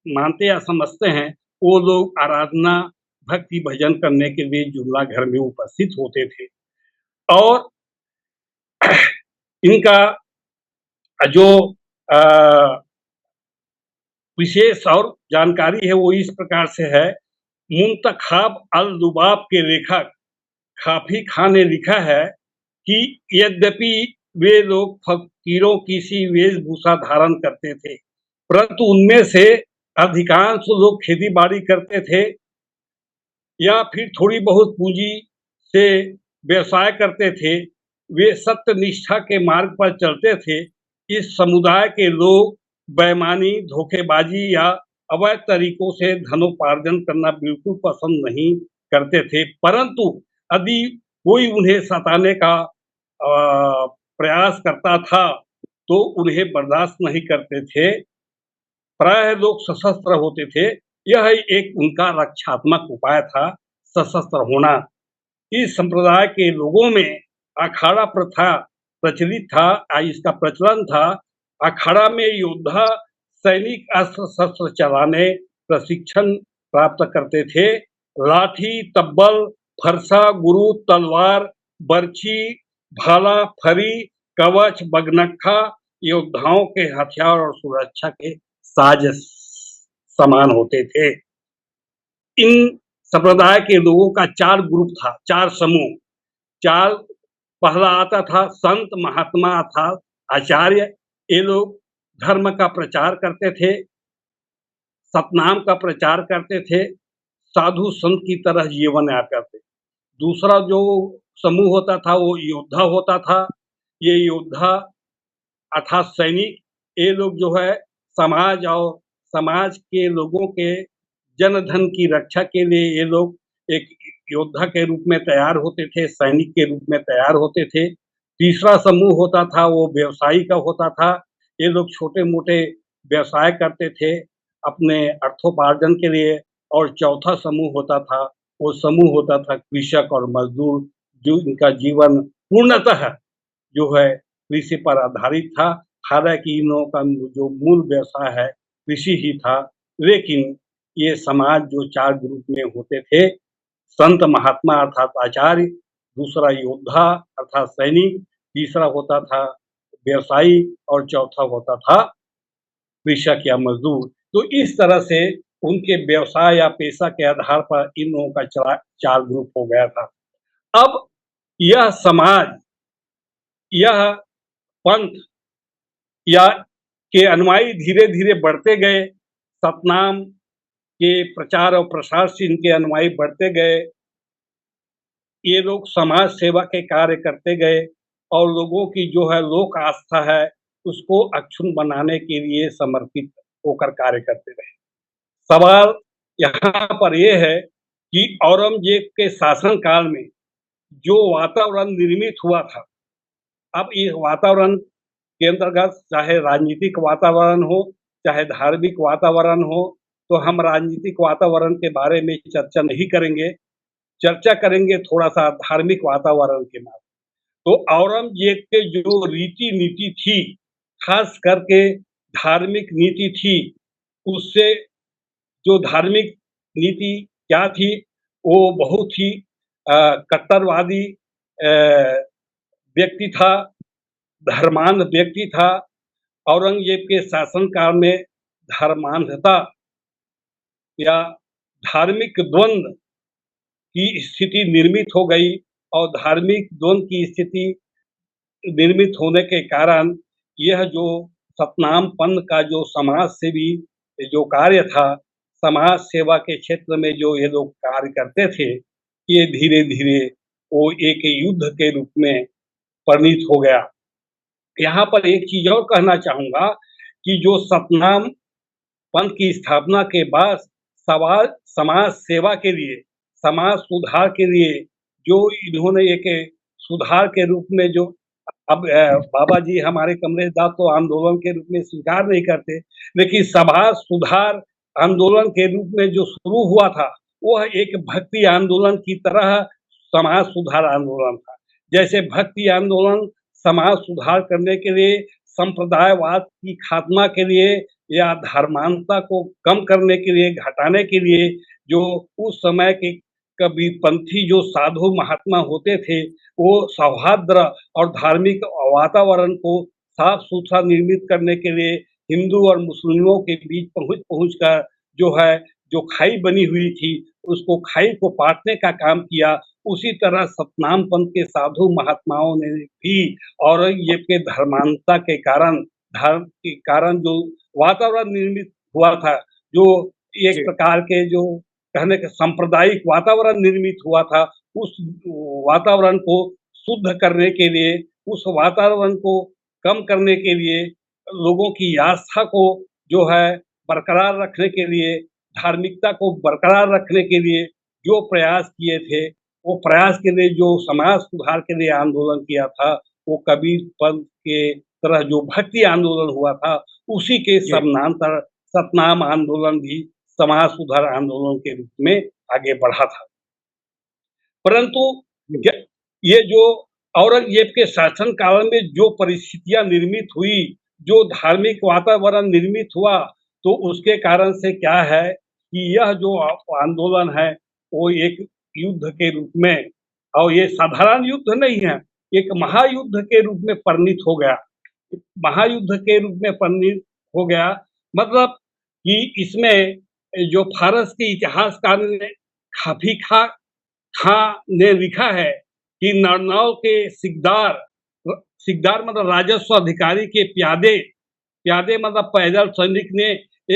Speaker 4: मानते या समझते हैं, वो लोग आराधना भक्ति भजन करने के लिए जुमला घर में उपस्थित होते थे। और इनका जो विशेष और जानकारी है वो इस प्रकार से है। मुंतखाब अल लुबाब के लेखक काफी खां ने लिखा है कि यद्यपि वे लोग फकीरों की सी वेशभूषा धारण करते थे, परंतु उनमें से अधिकांश लोग खेती बाड़ी करते थे या फिर थोड़ी बहुत पूंजी से व्यवसाय करते थे। वे सत्य निष्ठा के मार्ग पर चलते थे। इस समुदाय के लोग बेईमानी, धोखेबाजी या अवैध तरीकों से धनोपार्जन करना बिल्कुल पसंद नहीं करते थे, परंतु यदि कोई उन्हें सताने का प्रयास करता था तो उन्हें बर्दाश्त नहीं करते थे। प्रायः लोग सशस्त्र होते थे। यह एक उनका रक्षात्मक उपाय था, सशस्त्र होना। इस संप्रदाय के लोगों में अखाड़ा प्रथा प्रचलित था, इसका प्रचलन था। अखाड़ा में योद्धा सैनिक अस्त्र शस्त्र चलाने प्रशिक्षण प्राप्त करते थे। लाठी, तब्बल, फरसा, गुरु, तलवार, बर्छी, भाला, फरी, कवच, बगनखा योद्धाओं के हथियार और सुरक्षा के साज समान होते थे। इन संप्रदाय के लोगों का 4 ग्रुप था, 4 समूह। 4 पहला आता था संत महात्मा अर्थात आचार्य। ये लोग धर्म का प्रचार करते थे, सतनाम का प्रचार करते थे, साधु संत की तरह जीवन यापन करते। दूसरा जो समूह होता था वो योद्धा होता था। ये योद्धा अर्थात सैनिक, ये लोग जो है समाज और समाज के लोगों के जन धन की रक्षा के लिए ये लोग एक योद्धा के रूप में तैयार होते थे, सैनिक के रूप में तैयार होते थे। तीसरा समूह होता था वो व्यवसायी का होता था। ये लोग छोटे-मोटे व्यवसाय करते थे अपने अर्थोपार्जन के लिए। और चौथा समूह होता था, वो समूह होता था कृषक और मज़दूर, जो इनका जीवन पूर्णतः जो है कृषि पर आधारित था। हालाँकि इन लोगों का जो मूल व्यवसाय है कृषि ही था, लेकिन ये समाज जो 4 ग्रुप में होते थे, संत महात्मा अर्थात आचार्य, दूसरा योद्धा अर्थात सैनिक, तीसरा होता था व्यवसायी और चौथा होता था कृषक या मज़दूर। तो इस तरह से उनके व्यवसाय या पेशा के आधार पर इन लोगों का 4 ग्रुप हो गया था। अब यह समाज, यह पंथ या के अनुयायी धीरे-धीरे बढ़ते गए, सतनाम के प्रचार और प्रसार से इनके अनुयायी बढ़ते गए। ये लोग समाज सेवा के कार्य करते गए और लोगों की जो है लोक आस्था है, उसको अक्षुण्ण बनाने के लिए समर्पित होकर कार्य करते रहे। सवाल यहाँ पर ये है कि औरंगज़ेब के शासन काल में जो वातावरण निर्मित हुआ था, अब इस वातावरण के अंतर्गत चाहे राजनीतिक वातावरण हो, चाहे धार्मिक वातावरण हो, तो हम राजनीतिक वातावरण के बारे में चर्चा नहीं करेंगे, चर्चा करेंगे थोड़ा-सा धार्मिक वातावरण के बारे में। तो औरंगज़ेब के जो रीति-नीति थी, ख़ास करके धार्मिक नीति थी, उससे जो धार्मिक नीति क्या थी, वो बहुत ही कट्टरवादी व्यक्ति था, धर्मांध व्यक्ति था। औरंगज़ेब के शासनकाल में धर्मांधता या धार्मिक द्वंद्व की स्थिति निर्मित हो गई और धार्मिक द्वंद्व की स्थिति निर्मित होने के कारण यह जो सतनाम पंथ का जो समाज सेवी जो कार्य था, समाज सेवा के क्षेत्र में जो ये लोग कार्य करते थे, ये धीरे-धीरे वो एक युद्ध के रूप में परिणित हो गया। यहाँ पर एक चीज़ और कहना चाहूँगा कि जो सतनाम पंथ की स्थापना के बाद समाज सेवा के लिए, समाज सुधार के लिए जो इन्होंने एक सुधार के रूप में जो अब बाबा जी हमारे कमलेश दास तो आंदोलन के रूप में स्वीकार नहीं करते, लेकिन समाज सुधार आंदोलन के रूप में जो शुरू हुआ था, वह एक भक्ति आंदोलन की तरह समाज सुधार आंदोलन था। जैसे भक्ति आंदोलन समाज सुधार करने के लिए, संप्रदायवाद की खात्मा के लिए या धर्मांधता को कम करने के लिए, घटाने के लिए, जो उस समय के कबीरपंथी जो साधु महात्मा होते थे, वो सौहार्द और धार्मिक वातावरण को साफ-सुथरा निर्मित करने के लिए हिंदू और मुस्लिमों के बीच पहुँच कर जो है, जो खाई बनी हुई थी, उसको खाई को पाटने का काम किया। उसी तरह सतनाम पंथ के साधु महात्माओं ने भी औरंगज़ेब के धर्मांधता के कारण, धर्म के कारण जो वातावरण निर्मित हुआ था, जो एक प्रकार के जो कहने का सांप्रदायिक वातावरण निर्मित हुआ था, उस वातावरण को शुद्ध करने के लिए, उस वातावरण को कम करने के लिए, लोगों की आस्था को जो है बरकरार रखने के लिए, धार्मिकता को बरकरार रखने के लिए जो प्रयास किए थे, वो प्रयास के लिए जो समाज सुधार के लिए आंदोलन किया था, वो कबीर पंथ के तरह जो भक्ति आंदोलन हुआ था, उसी के समानांतर सतनाम आंदोलन भी समाज सुधार आंदोलन के रूप में आगे बढ़ा था। परंतु ये जो औरंगज़ेब के शासन काल में जो परिस्थितियां निर्मित हुई, जो धार्मिक वातावरण निर्मित हुआ, तो उसके कारण से क्या है कि यह जो आंदोलन है, वो एक युद्ध के रूप में, और ये साधारण युद्ध नहीं है, एक महायुद्ध के रूप में परिणित हो गया। महायुद्ध के रूप में परिणित हो गया, मतलब कि इसमें जो फारस के इतिहासकार ने खाफी खां ने लिखा है कि नरनौल के सिकदार मतलब राजस्व अधिकारी के प्यादे मतलब पैदल सैनिक ने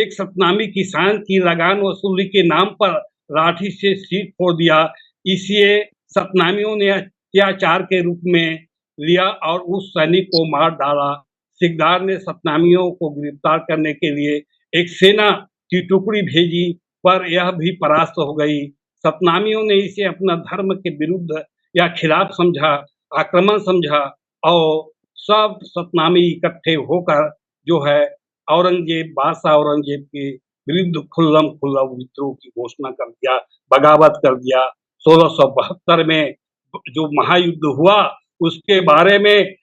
Speaker 4: एक सतनामी किसान की लगान वसूली के नाम पर लाठी से सिर फोड़ दिया। इसे सतनामियों ने अत्याचार के रूप में लिया और उस सैनिक को मार डाला। सिकदार ने सतनामियों को गिरफ्तार करने के लिए एक सेना की टुकड़ी भेजी, पर यह भी परास्त हो गई। सतनामियों ने इसे अपना धर्म के विरुद्ध या खिलाफ समझा, आक्रमण समझा और सब सतनामी इकट्ठे होकर जो है बादशाह औरंगजेब के विरुद्ध खुल्लम-खुल्ला विद्रोह की घोषणा कर दिया, बगावत कर दिया। 1672 में जो महायुद्ध हुआ उसके बारे में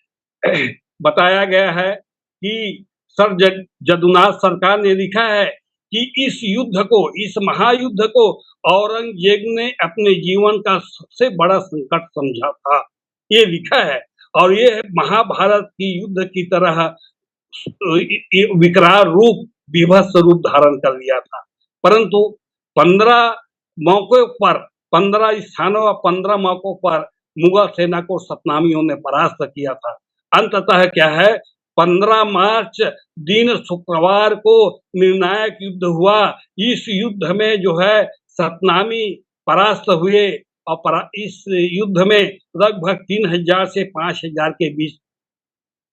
Speaker 4: बताया गया है कि सर जदुनाथ सरकार ने लिखा है कि इस महायुद्ध को औरंगजेब ने अपने जीवन का सबसे बड़ा संकट समझा था, ये लिखा है। और ये महाभारत की युद्ध की तरह विकराल रूप, बीभत्स रूप धारण कर लिया था। परंतु 15 मौकों पर, 15 स्थानों और 15 मौकों पर मुगल सेना को सतनामियों ने परास्त किया था। अंततः क्या है, 15 मार्च दिन शुक्रवार को निर्णायक युद्ध हुआ। इस युद्ध में जो है सतनामी परास्त हुए और इस युद्ध में लगभग 3000 से 5000 के बीच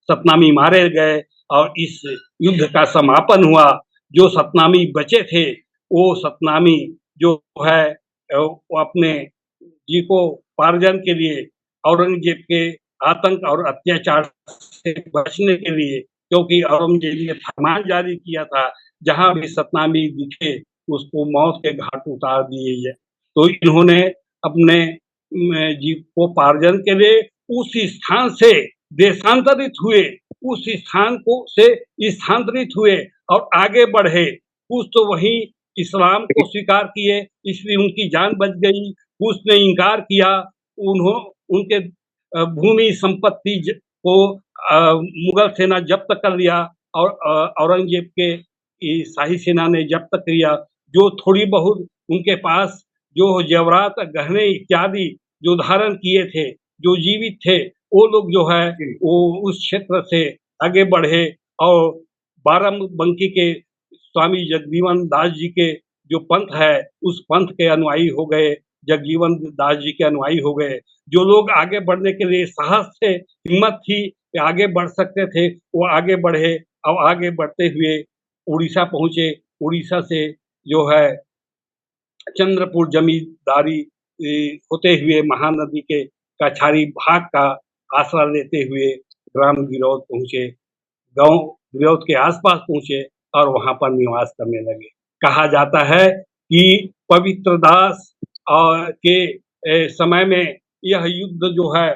Speaker 4: सतनामी मारे गए और इस युद्ध का समापन हुआ। जो सतनामी बचे थे वो सतनामी जो है वो अपने जीविकोपार्जन के लिए औरंगजेब के आतंक और अत्याचार से बचने के लिए, क्योंकि औरंगजेब ने फरमान जारी किया था जहां भी सतनामी दिखे उसको मौत के घाट उतार दिए। तो इन्होंने अपने जीविकोपार्जन के लिए उस स्थान से देशांतरित हुए, उस स्थान को से स्थानांतरित हुए और आगे बढ़े। कुछ तो वहीं इस्लाम को स्वीकार किए, इसलिए उनकी जान बच गई। कुछ ने इनकार किया, उनके भूमि संपत्ति को मुगल सेना जब्त कर लिया और औरंगजेब के शाही सेना ने जब्त किया। जो थोड़ी बहुत उनके पास जो जेवरात, गहने इत्यादि जो धारण किए थे, जो जीवित थे, वो लोग जो है वो उस क्षेत्र से आगे बढ़े और बाराबंकी के स्वामी जगजीवन दास जी के जो पंथ है उस पंथ के अनुयायी हो गए, जगजीवन दास जी के अनुयायी हो गए। जो लोग आगे बढ़ने के लिए साहस थे, हिम्मत थी कि आगे बढ़ सकते थे, वो आगे बढ़े और आगे बढ़ते हुए उड़ीसा पहुंचे। उड़ीसा से जो है चंद्रपुर जमींदारी होते हुए महानदी के कछारी भाग का आसरा लेते हुए ग्राम गिरौद पहुंचे, गांव गिरौद के आसपास पहुंचे और वहां पर निवास करने लगे। कहा जाता है कि पवित्र दास के समय में यह युद्ध जो है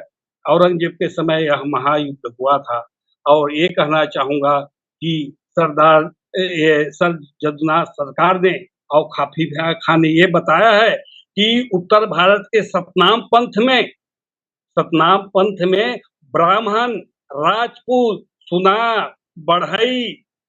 Speaker 4: औरंगजेब के समय यह महायुद्ध हुआ था। और ये कहना चाहूंगा कि सर जदुनाथ सरकार ने और काफी खान ने ये बताया है कि उत्तर भारत के सतनाम पंथ में ब्राह्मण, राजपूत, सुनार, बढ़ई,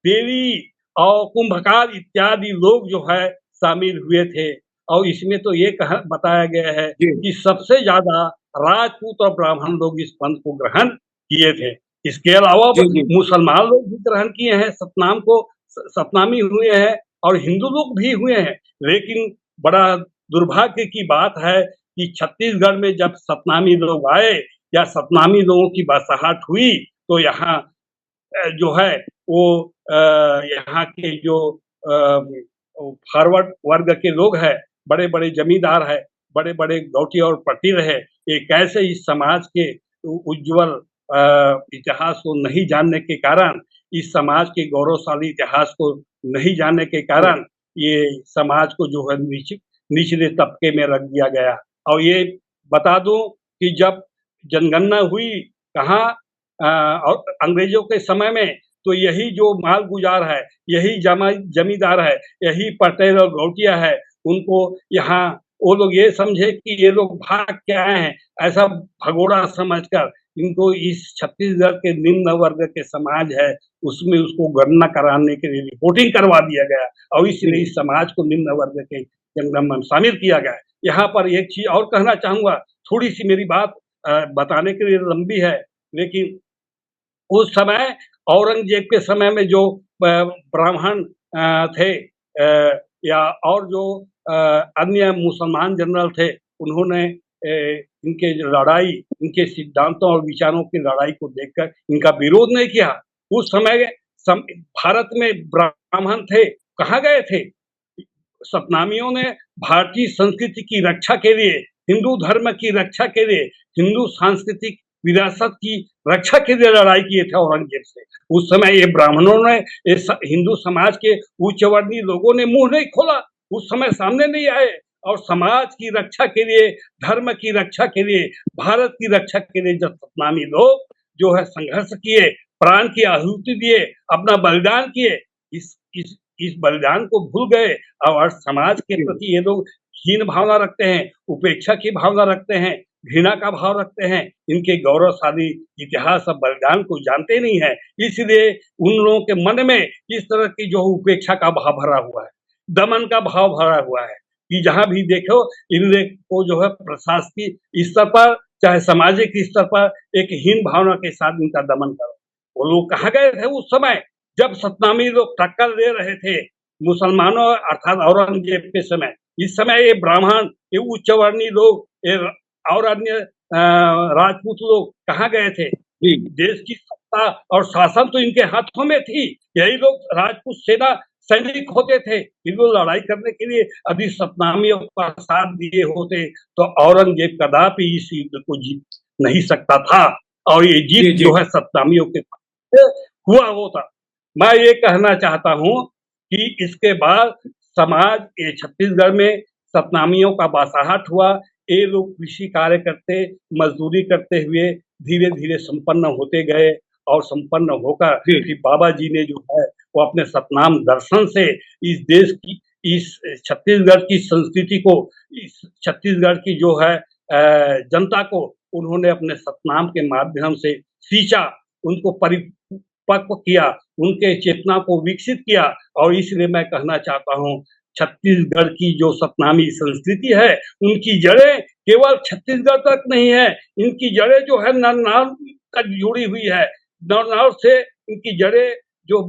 Speaker 4: देवी और कुंभकार इत्यादि लोग जो है शामिल हुए थे। और इसमें तो ये बताया गया है कि सबसे ज्यादा राजपूत और ब्राह्मण लोग इस पंथ को ग्रहण किए थे। इसके अलावा मुसलमान लोग भी ग्रहण किए हैं, सतनामी हुए हैं और हिंदू लोग भी हुए हैं। लेकिन बड़ा दुर्भाग्य की बात है कि छत्तीसगढ़ में जब सतनामी लोग आए या सतनामी लोगों की बसाहट हुई तो यहाँ जो है वो यहाँ के जो फॉरवर्ड वर्ग के लोग हैं, बड़े बड़े जमींदार है, बड़े बड़े गौटी और पटीर है, ये कैसे इस समाज के उज्जवल इतिहास को नहीं जानने के कारण, इस समाज के गौरवशाली इतिहास को नहीं जानने के कारण ये समाज को जो है निचले तबके में रख दिया गया। और ये बता दूं कि जब जनगणना हुई कहाँ और अंग्रेजों के समय में, तो यही जो माल गुजार है, यही जमींदार है, यही पटेल और गौटिया है, उनको यहाँ वो लोग ये समझे कि ये लोग भाग के आए हैं, ऐसा भगोड़ा समझकर इनको इस छत्तीसगढ़ के निम्न वर्ग के समाज है उसमें उसको गणना कराने के लिए रिपोर्टिंग करवा दिया गया और इसलिए इस समाज को निम्न वर्ग के जनगणना में शामिल किया गया। यहाँ पर एक चीज और कहना चाहूंगा, थोड़ी सी मेरी बात बताने के लिए लंबी है, लेकिन उस समय औरंगजेब के समय में जो ब्राह्मण थे या और जो अन्य मुसलमान जनरल थे, उन्होंने इनके लड़ाई, इनके सिद्धांतों और विचारों की लड़ाई को देखकर इनका विरोध नहीं किया। उस समय भारत में ब्राह्मण थे, कहाँ गए थे? सतनामियों ने भारतीय संस्कृति की रक्षा के लिए, हिंदू धर्म की रक्षा के लिए, हिंदू सांस्कृतिक विरासत की रक्षा के लिए लड़ाई किए थे औरंगजेब से। उस समय ये ब्राह्मणों ने, हिंदू समाज के उच्च वर्णीय लोगों ने मुंह नहीं खोला, उस समय सामने नहीं आए और समाज की रक्षा के लिए, धर्म की रक्षा के लिए, भारत की रक्षा के लिए जब सतनामी लोग जो है संघर्ष किए, प्राण की आहुति दिए, अपना बलिदान किए, इस बलिदान को भूल गए और समाज के प्रति ये लोग हीन भावना रखते हैं, उपेक्षा की भावना रखते हैं, घृणा का भाव रखते हैं, इनके गौरवशाली इतिहास और बलिदान को जानते नहीं है। इसलिए उन लोगों के मन में इस तरह की जो उपेक्षा का भाव भरा हुआ है, दमन का भाव भरा हुआ है कि जहां भी देखो इनको जो है प्रशासकीय स्तर पर चाहे सामाजिक स्तर पर एक हीन भावना के साथ इनका दमन करो। वो लोग कहाँ गए थे उस समय जब सतनामी लोग टक्कर दे रहे थे मुसलमानों अर्थात औरंगजेब के समय। इस समय ये ब्राह्मण, ये उच्च वर्णीय लोग, ये और अन्य राजपूत लोग कहाँ गए थे? देश की सत्ता और शासन तो इनके हाथों में थी। यही लोग राजपूत सेना सैनिक होते थे। इनको लड़ाई करने के लिए यदि सतनामियों का साथ दिए होते तो औरंगजेब कदापि इस युद्ध को जीत नहीं सकता था और ये जीत जो है सतनामियों के हुआ होता। मैं ये कहना चाहता हूँ कि इसके बाद समाज ये छत्तीसगढ़ में सतनामियों का बासाहट हुआ। ये लोग कृषि कार्य करते, मजदूरी करते हुए धीरे धीरे संपन्न होते गए और संपन्न होकर फिर बाबा जी ने जो है वो अपने सतनाम दर्शन से इस देश की, इस छत्तीसगढ़ की संस्कृति को, इस छत्तीसगढ़ की जो है जनता को उन्होंने अपने सतनाम के माध्यम से सींचा, उनको परिपक्व किया, उनके चेतना को विकसित किया। और इसलिए मैं कहना चाहता हूँ छत्तीसगढ़ की जो सतनामी संस्कृति है उनकी जड़ें केवल छत्तीसगढ़ तक नहीं है, इनकी जड़ें जो है नरनार तक जुड़ी हुई है। नरनार से इनकी जड़ें जो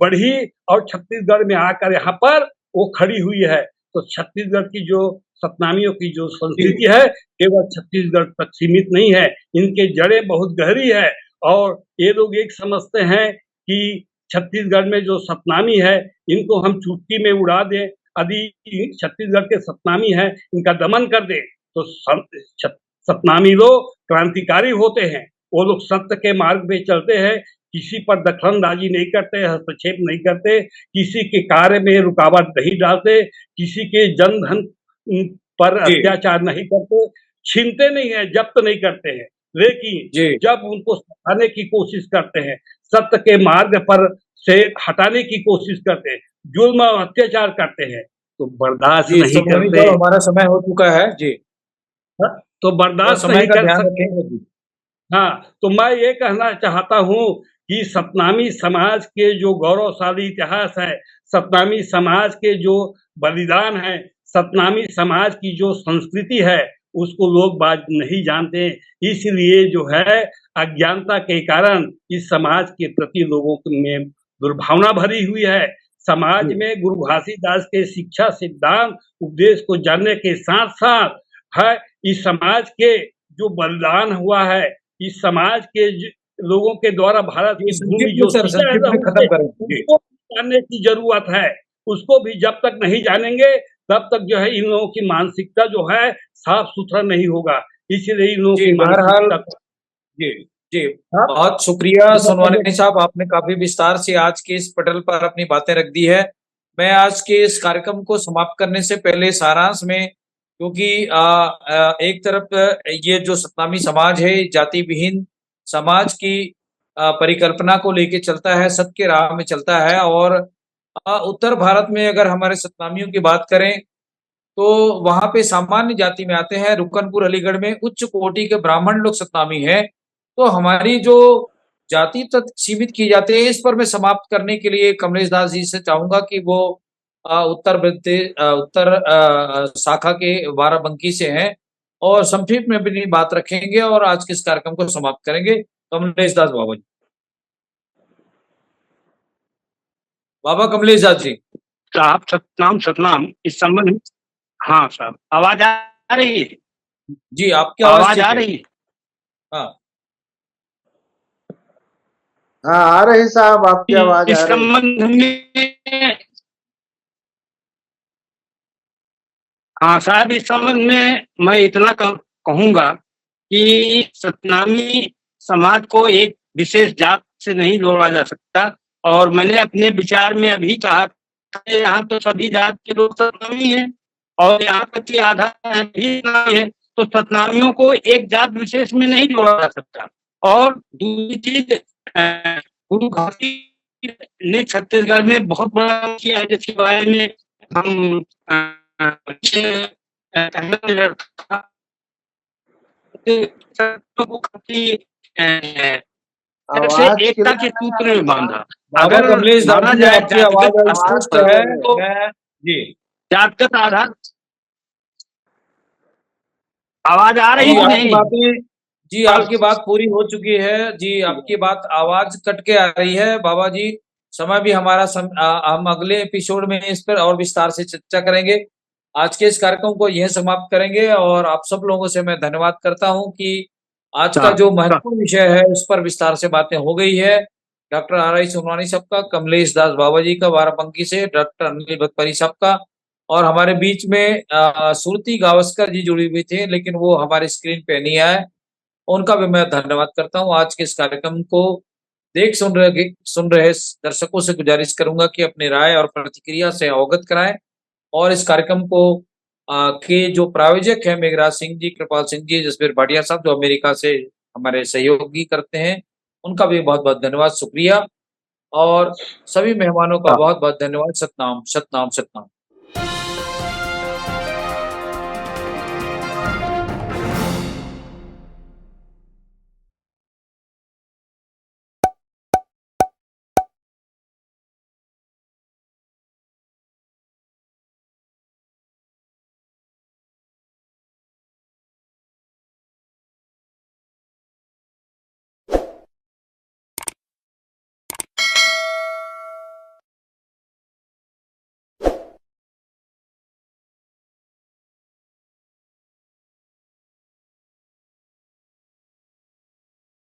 Speaker 4: बढ़ी और छत्तीसगढ़ में आकर यहाँ पर वो खड़ी हुई है। तो छत्तीसगढ़ की जो सतनामियों की जो संस्कृति है केवल छत्तीसगढ़ तक सीमित नहीं है, इनके जड़ें बहुत गहरी है। और ये लोग एक समझते हैं कि छत्तीसगढ़ में जो सतनामी है इनको हम चुटकी में उड़ा दें, यदि छत्तीसगढ़ के सतनामी है इनका दमन कर दे तो सतनामी लोग क्रांतिकारी होते हैं। वो लोग सत्य के मार्ग पे चलते हैं, किसी पर दखलंदाजी नहीं करते, हस्तक्षेप नहीं करते, किसी के कार्य में रुकावट नहीं डालते, किसी के जन धन पर अत्याचार नहीं करते, छीनते नहीं है, जब्त नहीं करते हैं। लेकिन जब उनको सताने की कोशिश करते हैं, सत्य के मार्ग पर से हटाने की कोशिश करते हैं, जुल्म और अत्याचार करते हैं तो बर्दाश्त नहीं करते।
Speaker 1: हमारा समय हो चुका है जी,
Speaker 4: तो बर्दाश्त नहीं कर सकते। हाँ, तो मैं ये कहना चाहता हूँ कि सतनामी समाज के जो गौरवशाली इतिहास है, सतनामी समाज के जो बलिदान है, सतनामी समाज की जो संस्कृति है उसको लोग बाग नहीं जानते। इसलिए जो है अज्ञानता के कारण इस समाज के प्रति लोगों में दुर्भावना भरी हुई है। समाज में गुरु घासीदास के शिक्षा, सिद्धांत, उपदेश को जानने के साथ साथ है इस समाज के जो बलिदान हुआ है, इस समाज के लोगों के द्वारा भारत की भूमि जो उसको जानने की जरूरत है। उसको भी जब तक नहीं जानेंगे तब तक जो है इन लोगों की मानसिकता जो है साफ सुथरा नहीं होगा। इसलिए इन लोगों की
Speaker 1: बहरहाल जी बहुत शुक्रिया सोनवानी साहब, आपने काफी विस्तार से आज के इस पटल पर अपनी बातें रख दी है। मैं आज के इस कार्यक्रम को समाप्त करने से पहले सारांश में, क्योंकि एक तरफ ये जो सतनामी समाज है जाति विहीन समाज की परिकल्पना को लेके चलता है, सत्य के राह में चलता है। और उत्तर भारत में अगर हमारे सतनामियों की बात करें तो वहां पे सामान्य जाति में आते हैं। रुकनपुर अलीगढ़ में उच्च कोटि के ब्राह्मण लोग सतनामी हैं। तो हमारी जो जाति तक सीमित की जाती है, इस पर मैं समाप्त करने के लिए कमलेश दास जी से चाहूंगा कि वो उत्तर शाखा के बाराबंकी से हैं और संक्षिप्त में अपनी बात रखेंगे और आज के इस कार्यक्रम को समाप्त करेंगे। कमलेश दास बाबा जी, बाबा कमलेश दास जी।
Speaker 3: साहब सतनाम इस संबंध में, हाँ साहब आवाज आ रही है?
Speaker 1: जी आपकी आवाज
Speaker 3: आ रही है?
Speaker 2: हाँ आ रही साहब, आपकी आवाज आ रही है।
Speaker 3: इस संबंध में हाँ साहब, इस संबंध में मैं इतना कहूंगा कि सतनामी समाज को एक विशेष जात से नहीं जोड़ा जा सकता। और मैंने अपने विचार में अभी कहा कि यहाँ तो सभी जात के लोग सतनामी हैं और यहाँ तक कि आधा भी सतनामी है, तो सतनामियों को एक जात विशेष में नहीं जोड़ा जा सकता। और दूसरी चीज, गुरु घाटी ने छत्तीसगढ़ में बहुत बड़ा काम किया है, जिसके बारे में हम को काफी
Speaker 2: आवाज
Speaker 3: एकता के सूत्र में बांधा।
Speaker 1: बाबा
Speaker 3: अगर
Speaker 1: कमलेश दास
Speaker 3: माना
Speaker 1: जी,
Speaker 3: जाए
Speaker 1: आपकी आवाज
Speaker 3: जातिगत
Speaker 1: अस्पष्ट
Speaker 3: आधार
Speaker 1: है।
Speaker 3: तो
Speaker 1: मैं जी
Speaker 3: जातिगत आधार आवाज आ रही
Speaker 1: जी
Speaker 3: कि
Speaker 1: आपकी
Speaker 3: नहीं?
Speaker 1: बातें जी आपकी बात पूरी हो चुकी है जी। आपकी बात आवाज कट के आ रही है बाबा जी। समय भी हमारा हम अगले एपिसोड में इस पर और विस्तार से चर्चा करेंगे। आज के इस कार्यक्रम को यहीं समाप्त करेंगे और आप सब लोगों से मैं धन्यवाद करता हूं कि आज का जो महत्वपूर्ण विषय है उस पर विस्तार से बातें हो गई है। Doctor R.I. सोनवानी साहब का, कमलेश दास बाबा जी का बाराबंकी से, डॉक्टर अनिल भतपरी साहब का, और हमारे बीच में सुरती गावस्कर जी जुड़ी हुई थी लेकिन वो हमारे स्क्रीन पे नहीं आए। उनका भी मैं धन्यवाद करता हूँ। आज के इस कार्यक्रम को सुन रहे दर्शकों से गुजारिश करूंगा कि अपनी राय और प्रतिक्रिया से अवगत कराएं और इस कार्यक्रम को के जो प्रायोजक है मेघराज सिंह जी, कृपाल सिंह जी, जसबीर भाटिया साहब जो अमेरिका से हमारे सहयोगी करते हैं, उनका भी बहुत बहुत धन्यवाद, शुक्रिया। और सभी मेहमानों का बहुत बहुत धन्यवाद। सतनाम सतनाम सतनाम।